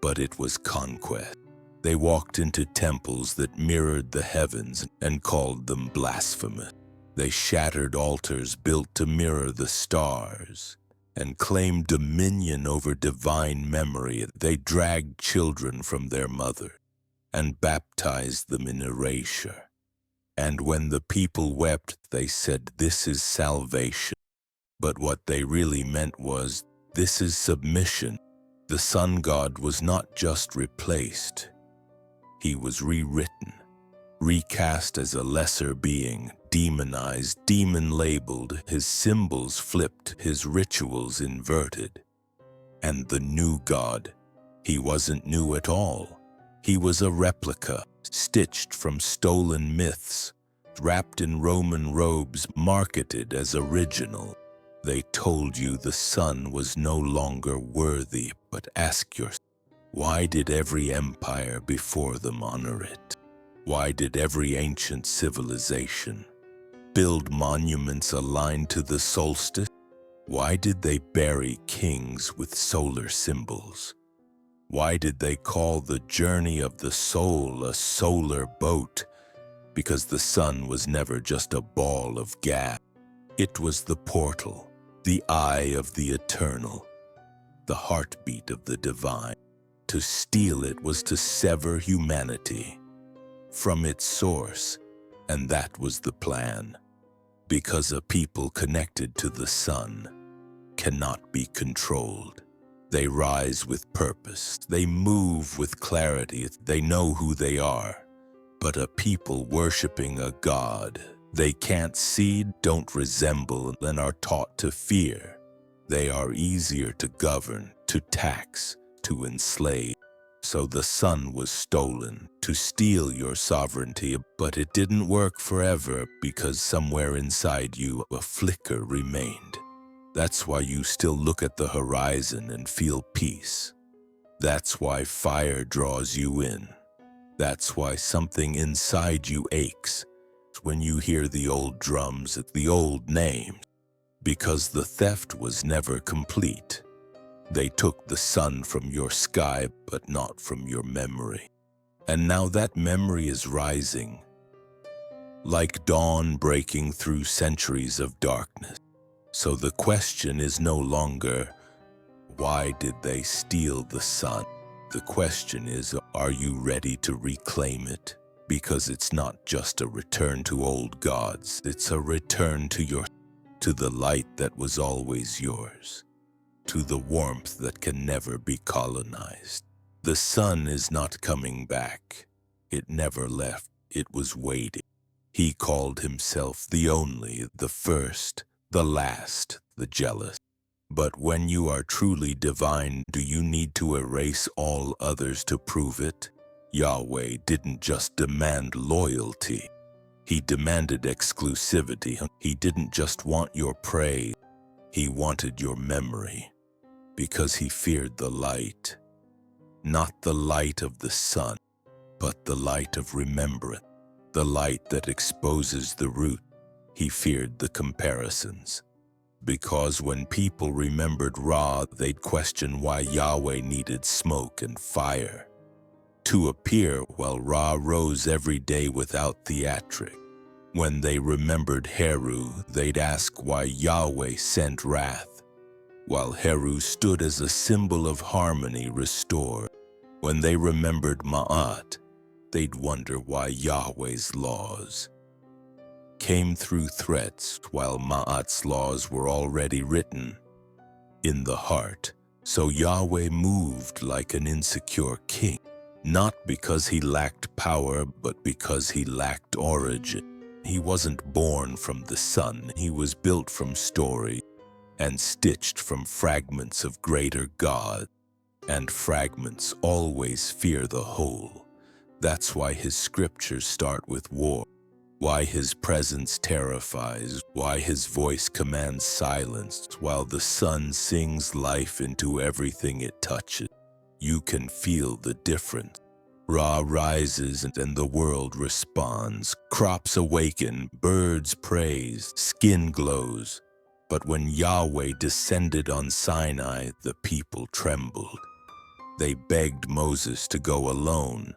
but it was conquest. They walked into temples that mirrored the heavens and called them blasphemous. They shattered altars built to mirror the stars and claimed dominion over divine memory. They dragged children from their mother and baptized them in erasure. And when the people wept, they said, "This is salvation." But what they really meant was, "This is submission." The sun god was not just replaced. He was rewritten, recast as a lesser being, demonized, demon-labeled, his symbols flipped, his rituals inverted. And the new god, he wasn't new at all. He was a replica, stitched from stolen myths, wrapped in Roman robes, marketed as original. They told you the sun was no longer worthy, but ask yourself, why did every empire before them honor it? Why did every ancient civilization build monuments aligned to the solstice? Why did they bury kings with solar symbols? Why did they call the journey of the soul a solar boat? Because the sun was never just a ball of gas. It was the portal, the eye of the eternal, the heartbeat of the divine. To steal it was to sever humanity from its source, and that was the plan. Because a people connected to the sun cannot be controlled. They rise with purpose, they move with clarity, they know who they are. But a people worshiping a god they can't see, don't resemble, and are taught to fear, they are easier to govern, to tax, to enslave. So the sun was stolen to steal your sovereignty, but it didn't work forever because somewhere inside you a flicker remained. That's why you still look at the horizon and feel peace. That's why fire draws you in. That's why something inside you aches when you hear the old drums at the old names. Because the theft was never complete. They took the sun from your sky, but not from your memory. And now that memory is rising, like dawn breaking through centuries of darkness. So the question is no longer, why did they steal the sun? The question is, are you ready to reclaim it? Because it's not just a return to old gods, it's a return to the light that was always yours, to the warmth that can never be colonized. The sun is not coming back. It never left. It was waiting. He called himself the only, the first, the last, the jealous. But when you are truly divine, do you need to erase all others to prove it? Yahweh didn't just demand loyalty. He demanded exclusivity. He didn't just want your praise. He wanted your memory. Because he feared the light. Not the light of the sun, but the light of remembrance. The light that exposes the root. He feared the comparisons. Because when people remembered Ra, they'd question why Yahweh needed smoke and fire to appear while Ra rose every day without theatric. When they remembered Heru, they'd ask why Yahweh sent wrath, while Heru stood as a symbol of harmony restored. When they remembered Ma'at, they'd wonder why Yahweh's laws came through threats while Ma'at's laws were already written in the heart. So Yahweh moved like an insecure king, not because he lacked power, but because he lacked origin. He wasn't born from the sun, he was built from story and stitched from fragments of greater God. And fragments always fear the whole. That's why his scriptures start with war, why his presence terrifies, why his voice commands silence, while the sun sings life into everything it touches. You can feel the difference. Ra rises and the world responds. Crops awaken, birds praise, skin glows. But when Yahweh descended on Sinai, the people trembled. They begged Moses to go alone.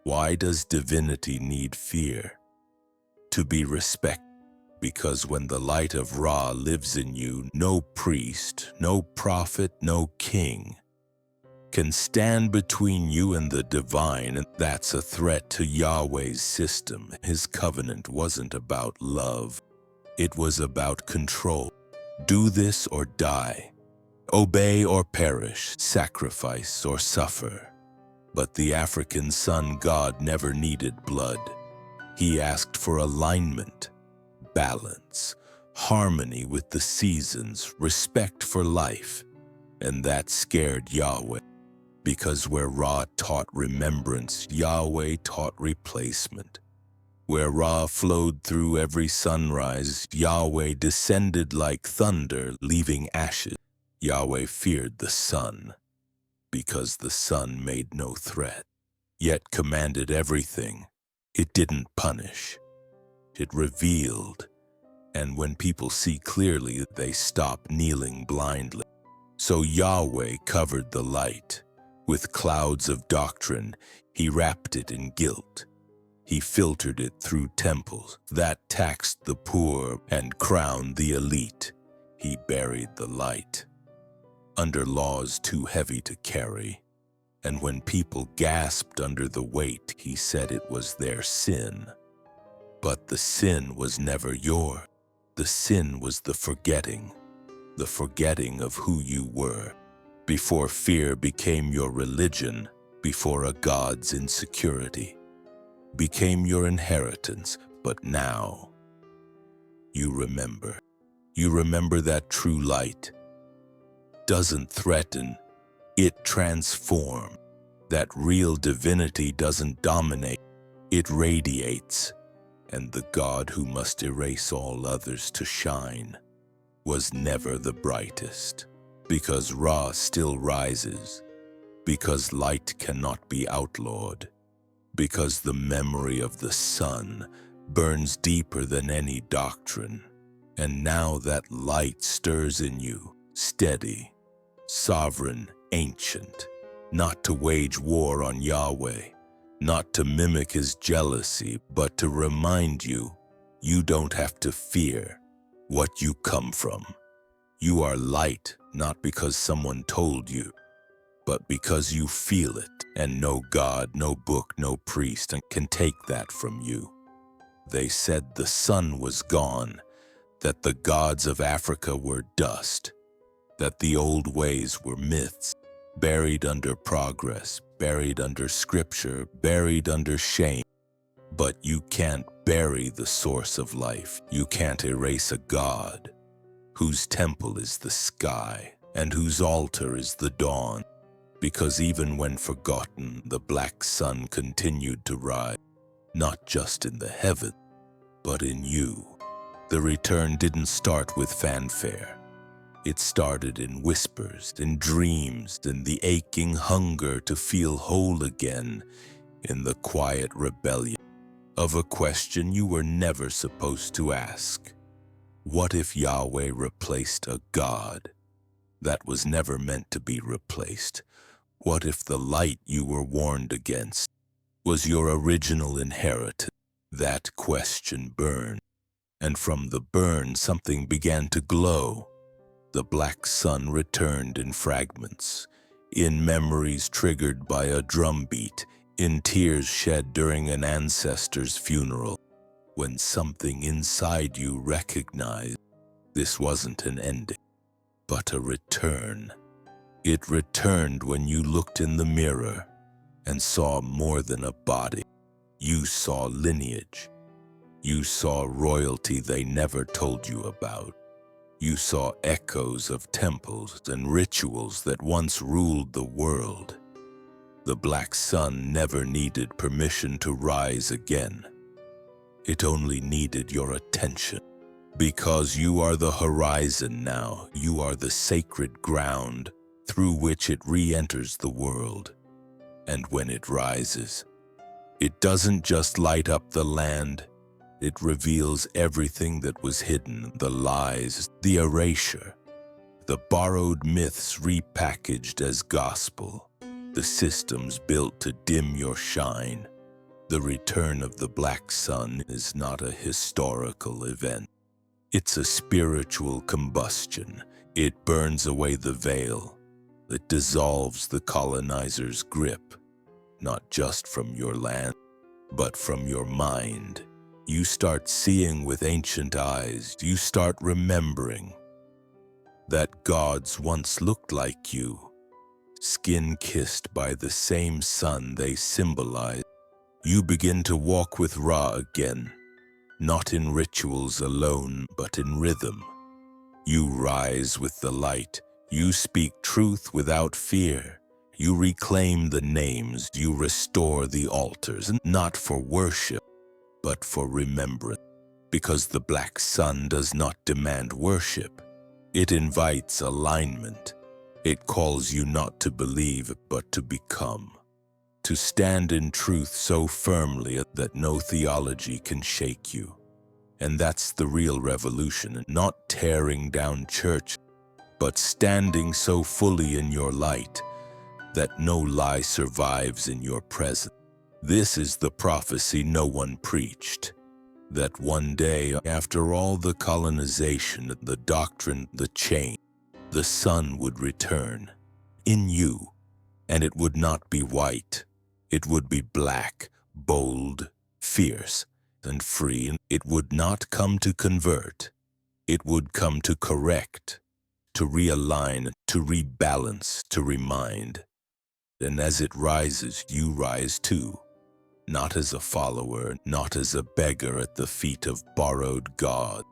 Why does divinity need fear? To be respected. Because when the light of Ra lives in you, no priest, no prophet, no king can stand between you and the divine, and that's a threat to Yahweh's system. His covenant wasn't about love. It was about control. Do this or die. Obey or perish, sacrifice or suffer. But the African sun god never needed blood. He asked for alignment, balance, harmony with the seasons, respect for life. And that scared Yahweh, because where Ra taught remembrance, Yahweh taught replacement. Where Ra flowed through every sunrise, Yahweh descended like thunder, leaving ashes. Yahweh feared the sun, because the sun made no threat, yet commanded everything. It didn't punish, it revealed. And when people see clearly, they stop kneeling blindly. So Yahweh covered the light. With clouds of doctrine, he wrapped it in guilt. He filtered it through temples that taxed the poor and crowned the elite. He buried the light under laws too heavy to carry. And when people gasped under the weight, he said it was their sin. But the sin was never yours. The sin was the forgetting of who you were. Before fear became your religion, before a god's insecurity became your inheritance. But now, you remember. You remember that true light doesn't threaten, it transforms. That real divinity doesn't dominate, it radiates. And the God who must erase all others to shine was never the brightest. Because Ra still rises, because light cannot be outlawed, because the memory of the sun burns deeper than any doctrine. And now that light stirs in you, steady, sovereign, ancient, not to wage war on Yahweh, not to mimic his jealousy, but to remind you, you don't have to fear what you come from. You are light, not because someone told you, but because you feel it, and no God, no book, no priest can take that from you. They said the sun was gone, that the gods of Africa were dust, that the old ways were myths, buried under progress, buried under scripture, buried under shame. But you can't bury the source of life. You can't erase a God whose temple is the sky and whose altar is the dawn. Because even when forgotten, the black sun continued to rise, not just in the heavens, but in you. The return didn't start with fanfare. It started in whispers, in dreams, in the aching hunger to feel whole again, in the quiet rebellion of a question you were never supposed to ask. What if Yahweh replaced a God that was never meant to be replaced? What if the light you were warned against was your original inheritance? That question burned, and from the burn something began to glow. The black sun returned in fragments, in memories triggered by a drumbeat, in tears shed during an ancestor's funeral. when something inside you recognized this wasn't an ending, but a return. It returned when you looked in the mirror and saw more than a body. You saw lineage. You saw royalty they never told you about. You saw echoes of temples and rituals that once ruled the world. The black sun never needed permission to rise again. It only needed your attention. Because you are the horizon now, you are the sacred ground through which it re-enters the world. And when it rises, it doesn't just light up the land, it reveals everything that was hidden, the lies, the erasure, the borrowed myths repackaged as gospel, the systems built to dim your shine. The return of the black sun is not a historical event. It's a spiritual combustion. It burns away the veil. It dissolves the colonizer's grip, not just from your land, but from your mind. You start seeing with ancient eyes. You start remembering that gods once looked like you, skin-kissed by the same sun they symbolize. You begin to walk with Ra again, not in rituals alone, but in rhythm. You rise with the light. You speak truth without fear. You reclaim the names. You restore the altars, not for worship, but for remembrance. Because the black sun does not demand worship. It invites alignment. It calls you not to believe, but to become. To stand in truth so firmly that no theology can shake you. And that's the real revolution, not tearing down church, but standing so fully in your light that no lie survives in your presence. This is the prophecy no one preached, that one day, after all the colonization, the doctrine, the change, the sun would return in you, and it would not be white. It would be black, bold, fierce, and free. And it would not come to convert. It would come to correct, to realign, to rebalance, to remind. And as it rises, you rise too. Not as a follower, not as a beggar at the feet of borrowed God,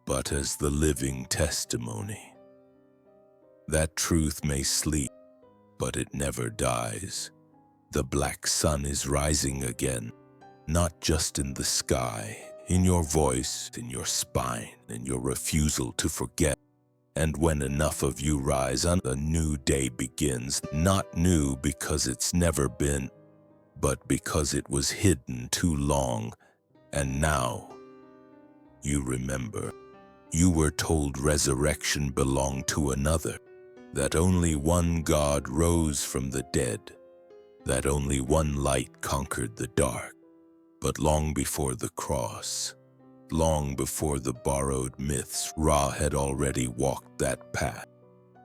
but as the living testimony. That truth may sleep, but it never dies. The black sun is rising again, not just in the sky, in your voice, in your spine, in your refusal to forget. And when enough of you rise, a new day begins, not new because it's never been, but because it was hidden too long, and now you remember. You were told resurrection belonged to another, that only one God rose from the dead, that only one light conquered the dark. But long before the cross, long before the borrowed myths, Ra had already walked that path.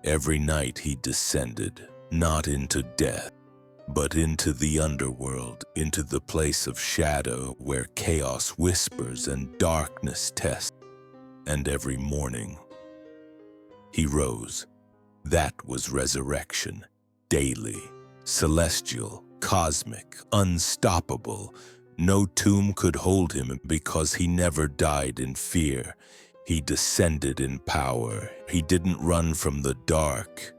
Every night he descended, not into death, but into the underworld, into the place of shadow where chaos whispers and darkness tests. And every morning, he rose. That was resurrection, daily, celestial, cosmic, unstoppable. No tomb could hold him because he never died in fear. He descended in power. He didn't run from the dark.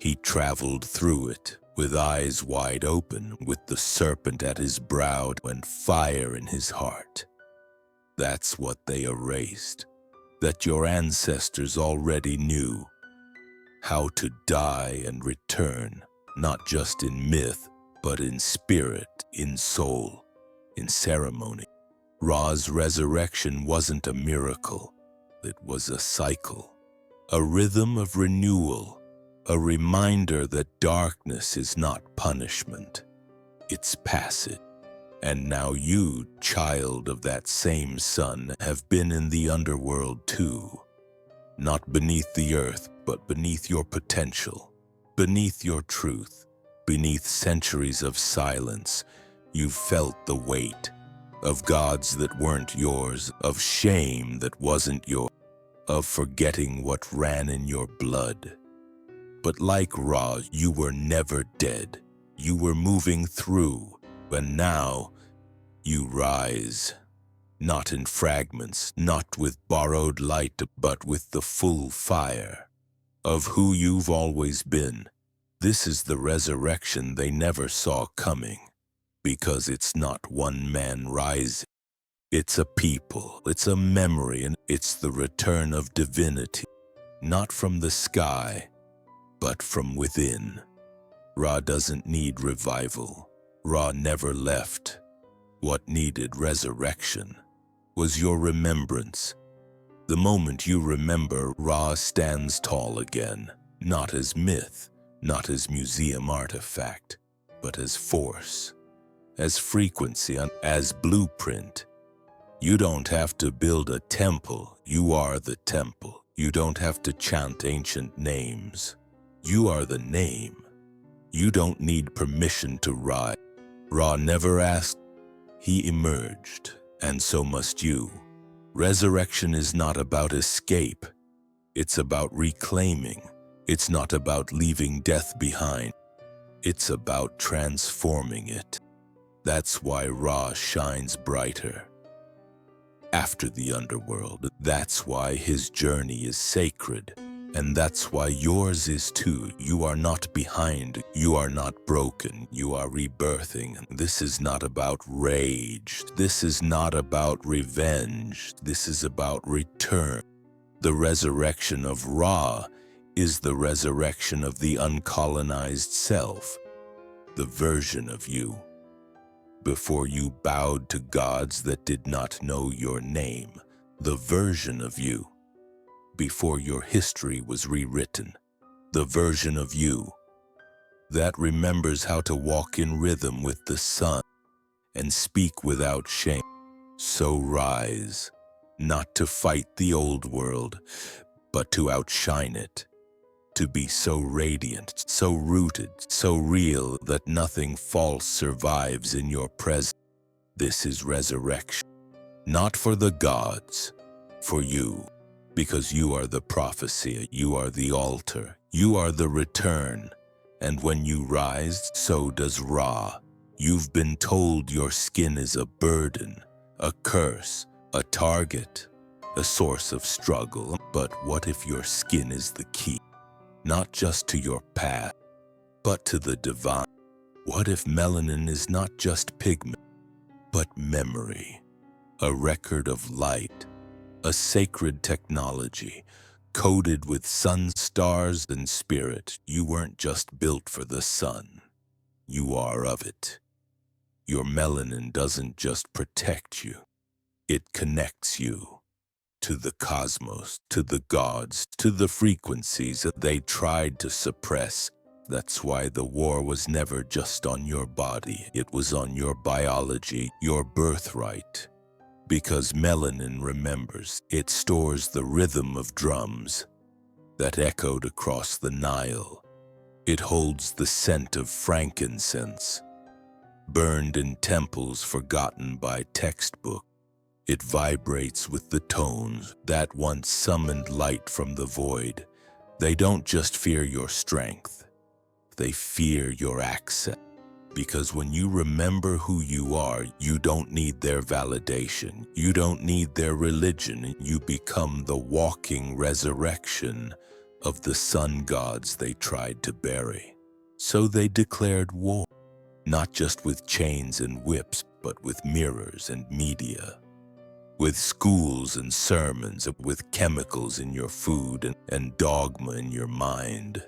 He traveled through it with eyes wide open, with the serpent at his brow and fire in his heart. That's what they erased, that your ancestors already knew. How to die and return, not just in myth, but in spirit, in soul, in ceremony. Ra's resurrection wasn't a miracle. It was a cycle, a rhythm of renewal, a reminder that darkness is not punishment. It's passage. And now you, child of that same sun, have been in the underworld too. Not beneath the earth, but beneath your potential, beneath your truth, beneath centuries of silence. You've felt the weight, of gods that weren't yours, of shame that wasn't yours, of forgetting what ran in your blood. But like Ra, you were never dead. You were moving through, and now you rise. Not in fragments, not with borrowed light, but with the full fire of who you've always been. This is the resurrection they never saw coming, because it's not one man rising. It's a people, it's a memory, and it's the return of divinity, not from the sky, but from within. Ra doesn't need revival. Ra never left. What needed resurrection was your remembrance. The moment you remember, Ra stands tall again, not as myth, not as museum artifact, but as force, as frequency, and as blueprint. You don't have to build a temple, you are the temple. You don't have to chant ancient names, you are the name. You don't need permission to rise. Ra never asked, he emerged, and so must you. Resurrection is not about escape, it's about reclaiming. It's not about leaving death behind, it's about transforming it. That's why Ra shines brighter after the underworld. That's why his journey is sacred. And that's why yours is too. You are not behind. You are not broken. You are rebirthing. This is not about rage. This is not about revenge. This is about return. The resurrection of Ra is the resurrection of the uncolonized self, the version of you before you bowed to gods that did not know your name, the version of you before your history was rewritten, the version of you that remembers how to walk in rhythm with the sun and speak without shame. So rise, not to fight the old world, but to outshine it, to be so radiant, so rooted, so real that nothing false survives in your presence. This is resurrection, not for the gods, for you. Because you are the prophecy, you are the altar, you are the return. And when you rise, so does Ra. You've been told your skin is a burden, a curse, a target, a source of struggle. But what if your skin is the key, not just to your path, but to the divine? What if melanin is not just pigment, but memory, a record of light, a sacred technology, coded with sun, stars, and spirit? You weren't just built for the sun. You are of it. Your melanin doesn't just protect you. It connects you to the cosmos, to the gods, to the frequencies that they tried to suppress. That's why the war was never just on your body. It was on your biology, your birthright. Because melanin remembers, it stores the rhythm of drums that echoed across the Nile. It holds the scent of frankincense, burned in temples forgotten by textbook. It vibrates with the tones that once summoned light from the void. They don't just fear your strength, they fear your access. Because when you remember who you are, you don't need their validation. You don't need their religion. You become the walking resurrection of the sun gods they tried to bury. So they declared war, not just with chains and whips, but with mirrors and media, with schools and sermons, with chemicals in your food and dogma in your mind.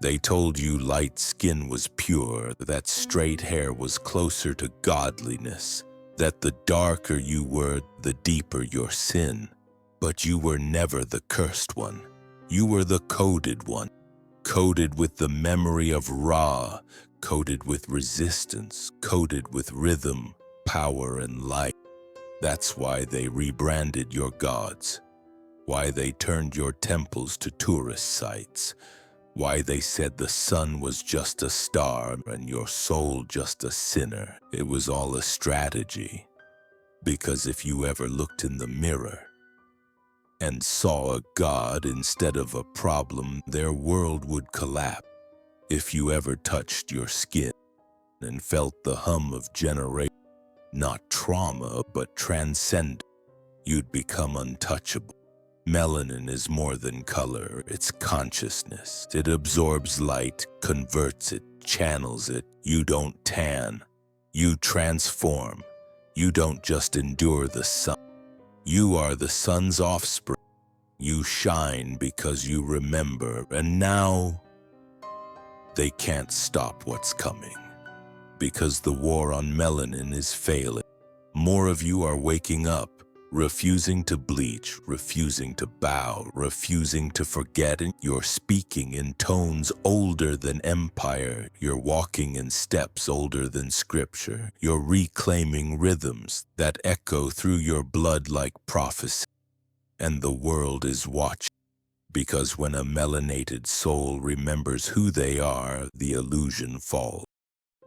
They told you light skin was pure, that straight hair was closer to godliness, that the darker you were, the deeper your sin. But you were never the cursed one. You were the coded one, coded with the memory of Ra, coded with resistance, coded with rhythm, power, and light. That's why they rebranded your gods, why they turned your temples to tourist sites, why they said the sun was just a star and your soul just a sinner. It was all a strategy. Because if you ever looked in the mirror and saw a god instead of a problem, their world would collapse. If you ever touched your skin and felt the hum of generation, not trauma but transcend, you'd become untouchable. Melanin is more than color, it's consciousness. It absorbs light, converts it, channels it. You don't tan, you transform. You don't just endure the sun. You are the sun's offspring. You shine because you remember, and now they can't stop what's coming. Because the war on melanin is failing. More of you are waking up, refusing to bleach, refusing to bow, refusing to forget. And you're speaking in tones older than empire. You're walking in steps older than scripture. You're reclaiming rhythms that echo through your blood like prophecy. And the world is watching. Because when a melanated soul remembers who they are, the illusion falls.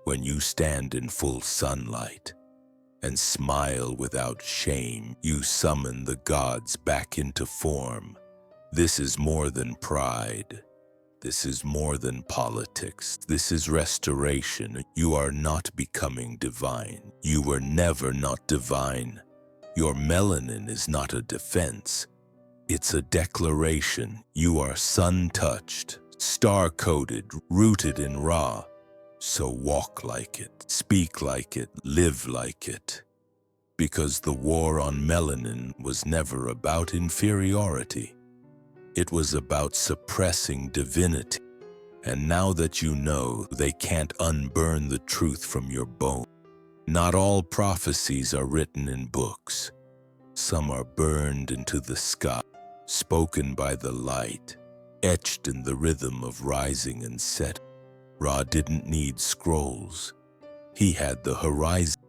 When you stand in full sunlight and smile without shame, you summon the gods back into form. This is more than pride. This is more than politics. This is restoration. You are not becoming divine. You were never not divine. Your melanin is not a defense. It's a declaration. You are sun-touched, star-coated, rooted in Ra. So walk like it, speak like it, live like it. Because the war on melanin was never about inferiority. It was about suppressing divinity. And now that you know, they can't unburn the truth from your bone. Not all prophecies are written in books. Some are burned into the sky, spoken by the light, etched in the rhythm of rising and setting. Ra didn't need scrolls. He had the horizon.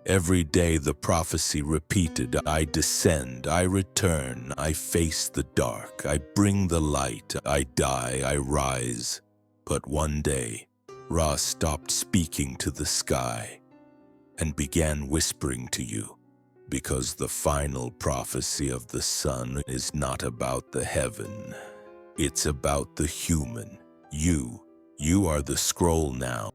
Every day the prophecy repeated, I descend, I return, I face the dark, I bring the light, I die, I rise. But one day, Ra stopped speaking to the sky and began whispering to you, because the final prophecy of the sun is not about the heaven. It's about the human, you. You are the scroll now.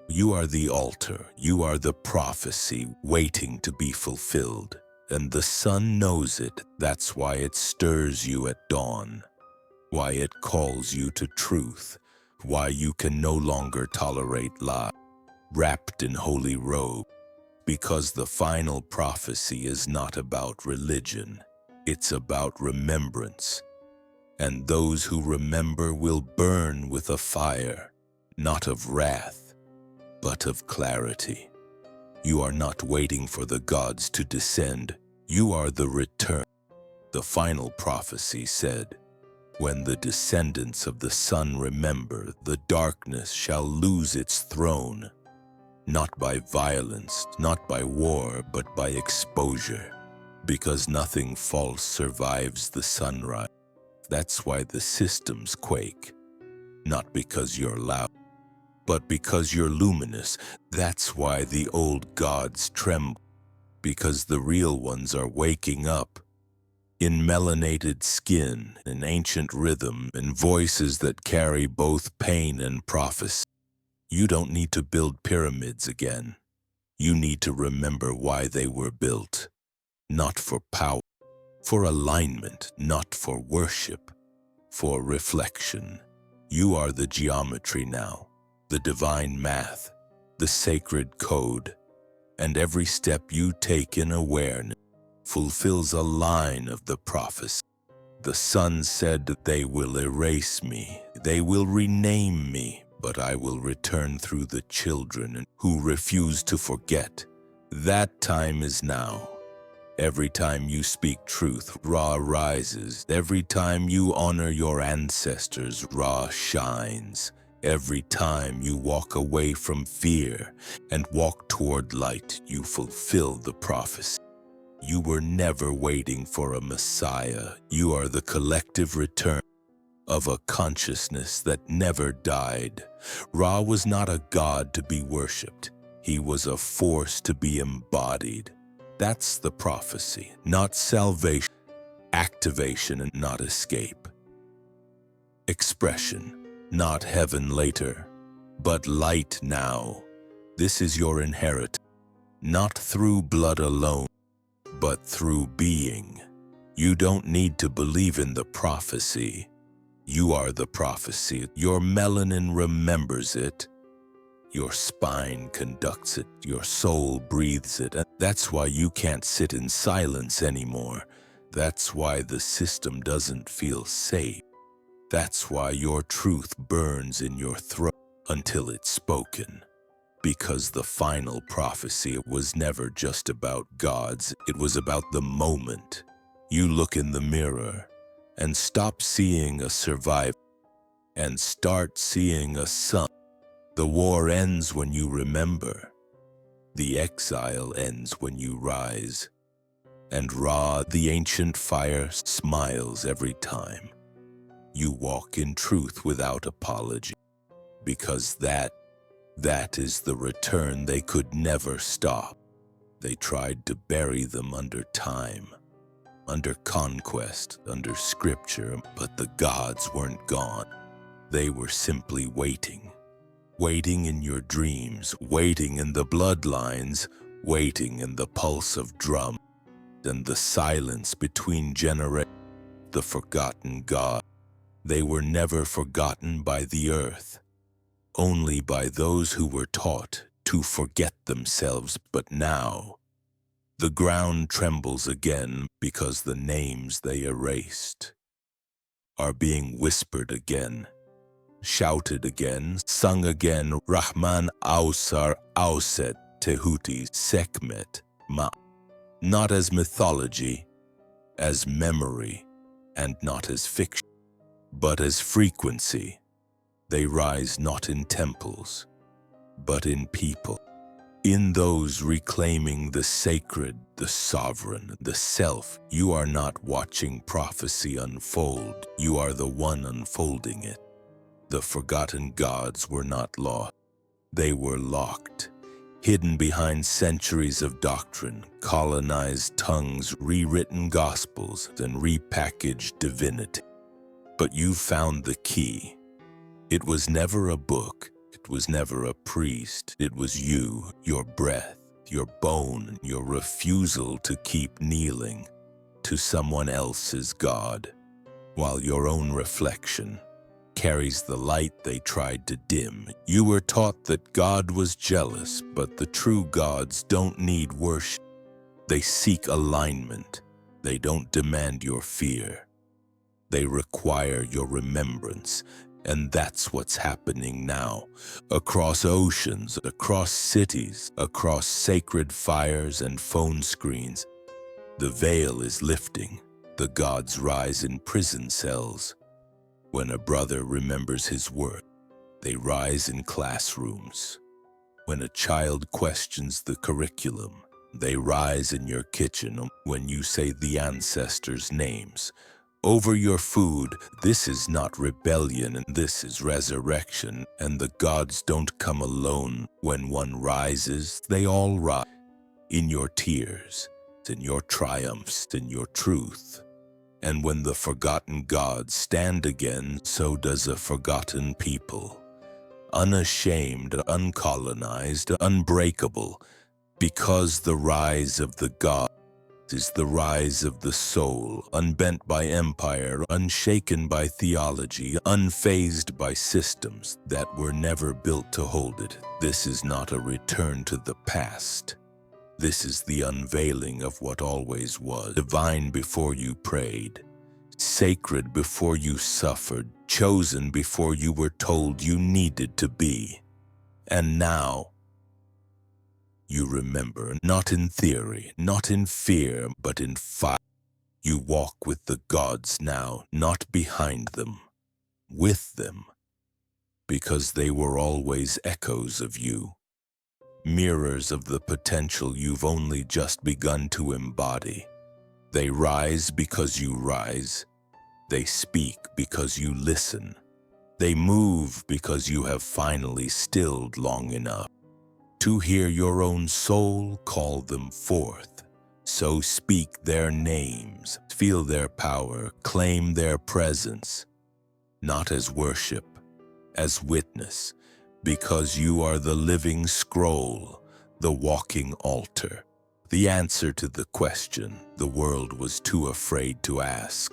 You are the altar. You are the prophecy waiting to be fulfilled. And the sun knows it. That's why it stirs you at dawn. Why it calls you to truth. Why you can no longer tolerate lies. Wrapped in holy robe. Because the final prophecy is not about religion. It's about remembrance. And those who remember will burn with a fire, not of wrath, but of clarity. You are not waiting for the gods to descend. You are the return. The final prophecy said, when the descendants of the sun remember, the darkness shall lose its throne, not by violence, not by war, but by exposure, because nothing false survives the sunrise. That's why the systems quake, not because you're loud, but because you're luminous. That's why the old gods tremble, because the real ones are waking up. In melanated skin, in ancient rhythm, in voices that carry both pain and prophecy. You don't need to build pyramids again. You need to remember why they were built, not for power. For alignment, not for worship, for reflection. You are the geometry now, the divine math, the sacred code, and every step you take in awareness fulfills a line of the prophecy. The sun said that they will erase me, they will rename me, but I will return through the children who refuse to forget. That time is now. Every time you speak truth, Ra rises. Every time you honor your ancestors, Ra shines. Every time you walk away from fear and walk toward light, you fulfill the prophecy. You were never waiting for a Messiah. You are the collective return of a consciousness that never died. Ra was not a god to be worshipped. He was a force to be embodied. That's the prophecy, not salvation, activation and not escape. Expression, not heaven later, but light now. This is your inheritance, not through blood alone, but through being. You don't need to believe in the prophecy. You are the prophecy. Your melanin remembers it. Your spine conducts it. Your soul breathes it. And that's why you can't sit in silence anymore. That's why the system doesn't feel safe. That's why your truth burns in your throat until it's spoken. Because the final prophecy was never just about gods, it was about the moment. You look in the mirror and stop seeing a survivor and start seeing a son. The war ends when you remember. The exile ends when you rise. And Ra, the ancient fire, smiles every time. You walk in truth without apology, because that is the return they could never stop. They tried to bury them under time, under conquest, under scripture, but the gods weren't gone. They were simply waiting. Waiting in your dreams, waiting in the bloodlines, waiting in the pulse of drum, and the silence between generations. The forgotten God. They were never forgotten by the earth, only by those who were taught to forget themselves. But now, the ground trembles again because the names they erased are being whispered again, shouted again, sung again. Rahman Ausar Auset Tehuti Sekmet Ma. Not as mythology, as memory, and not as fiction, but as frequency. They rise not in temples, but in people. In those reclaiming the sacred, the sovereign, the self. You are not watching prophecy unfold. You are the one unfolding it. The forgotten gods were not lost. They were locked, hidden behind centuries of doctrine, colonized tongues, rewritten gospels, and repackaged divinity. But you found the key. It was never a book. It was never a priest. It was you, your breath, your bone, your refusal to keep kneeling to someone else's God, while your own reflection carries the light they tried to dim. You were taught that God was jealous, but the true gods don't need worship. They seek alignment. They don't demand your fear. They require your remembrance. And that's what's happening now, across oceans, across cities, across sacred fires and phone screens. The veil is lifting. The gods rise in prison cells. When a brother remembers his worth, they rise in classrooms. When a child questions the curriculum, they rise in your kitchen. When you say the ancestors' names over your food, this is not rebellion, and this is resurrection. And the gods don't come alone. When one rises, they all rise. In your tears, in your triumphs, in your truth. And when the forgotten gods stand again, so does a forgotten people. Unashamed, uncolonized, unbreakable, because the rise of the gods is the rise of the soul, unbent by empire, unshaken by theology, unfazed by systems that were never built to hold it. This is not a return to the past. This is the unveiling of what always was, divine before you prayed, sacred before you suffered, chosen before you were told you needed to be. And now, you remember, not in theory, not in fear, but in fire. You walk with the gods now, not behind them, with them, because they were always echoes of you, mirrors of the potential you've only just begun to embody. They rise because you rise. They speak because you listen. They move because you have finally stilled long enough to hear your own soul call them forth. So speak their names, feel their power, claim their presence, not as worship, as witness, because you are the living scroll, the walking altar, the answer to the question the world was too afraid to ask.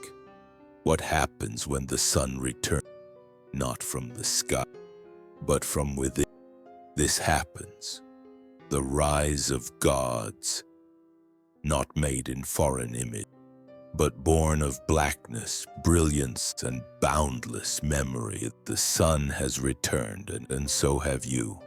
What happens when the sun returns, not from the sky, but from within? This happens, the rise of gods, not made in foreign image, but born of blackness, brilliance, and boundless memory. The sun has returned, and so have you.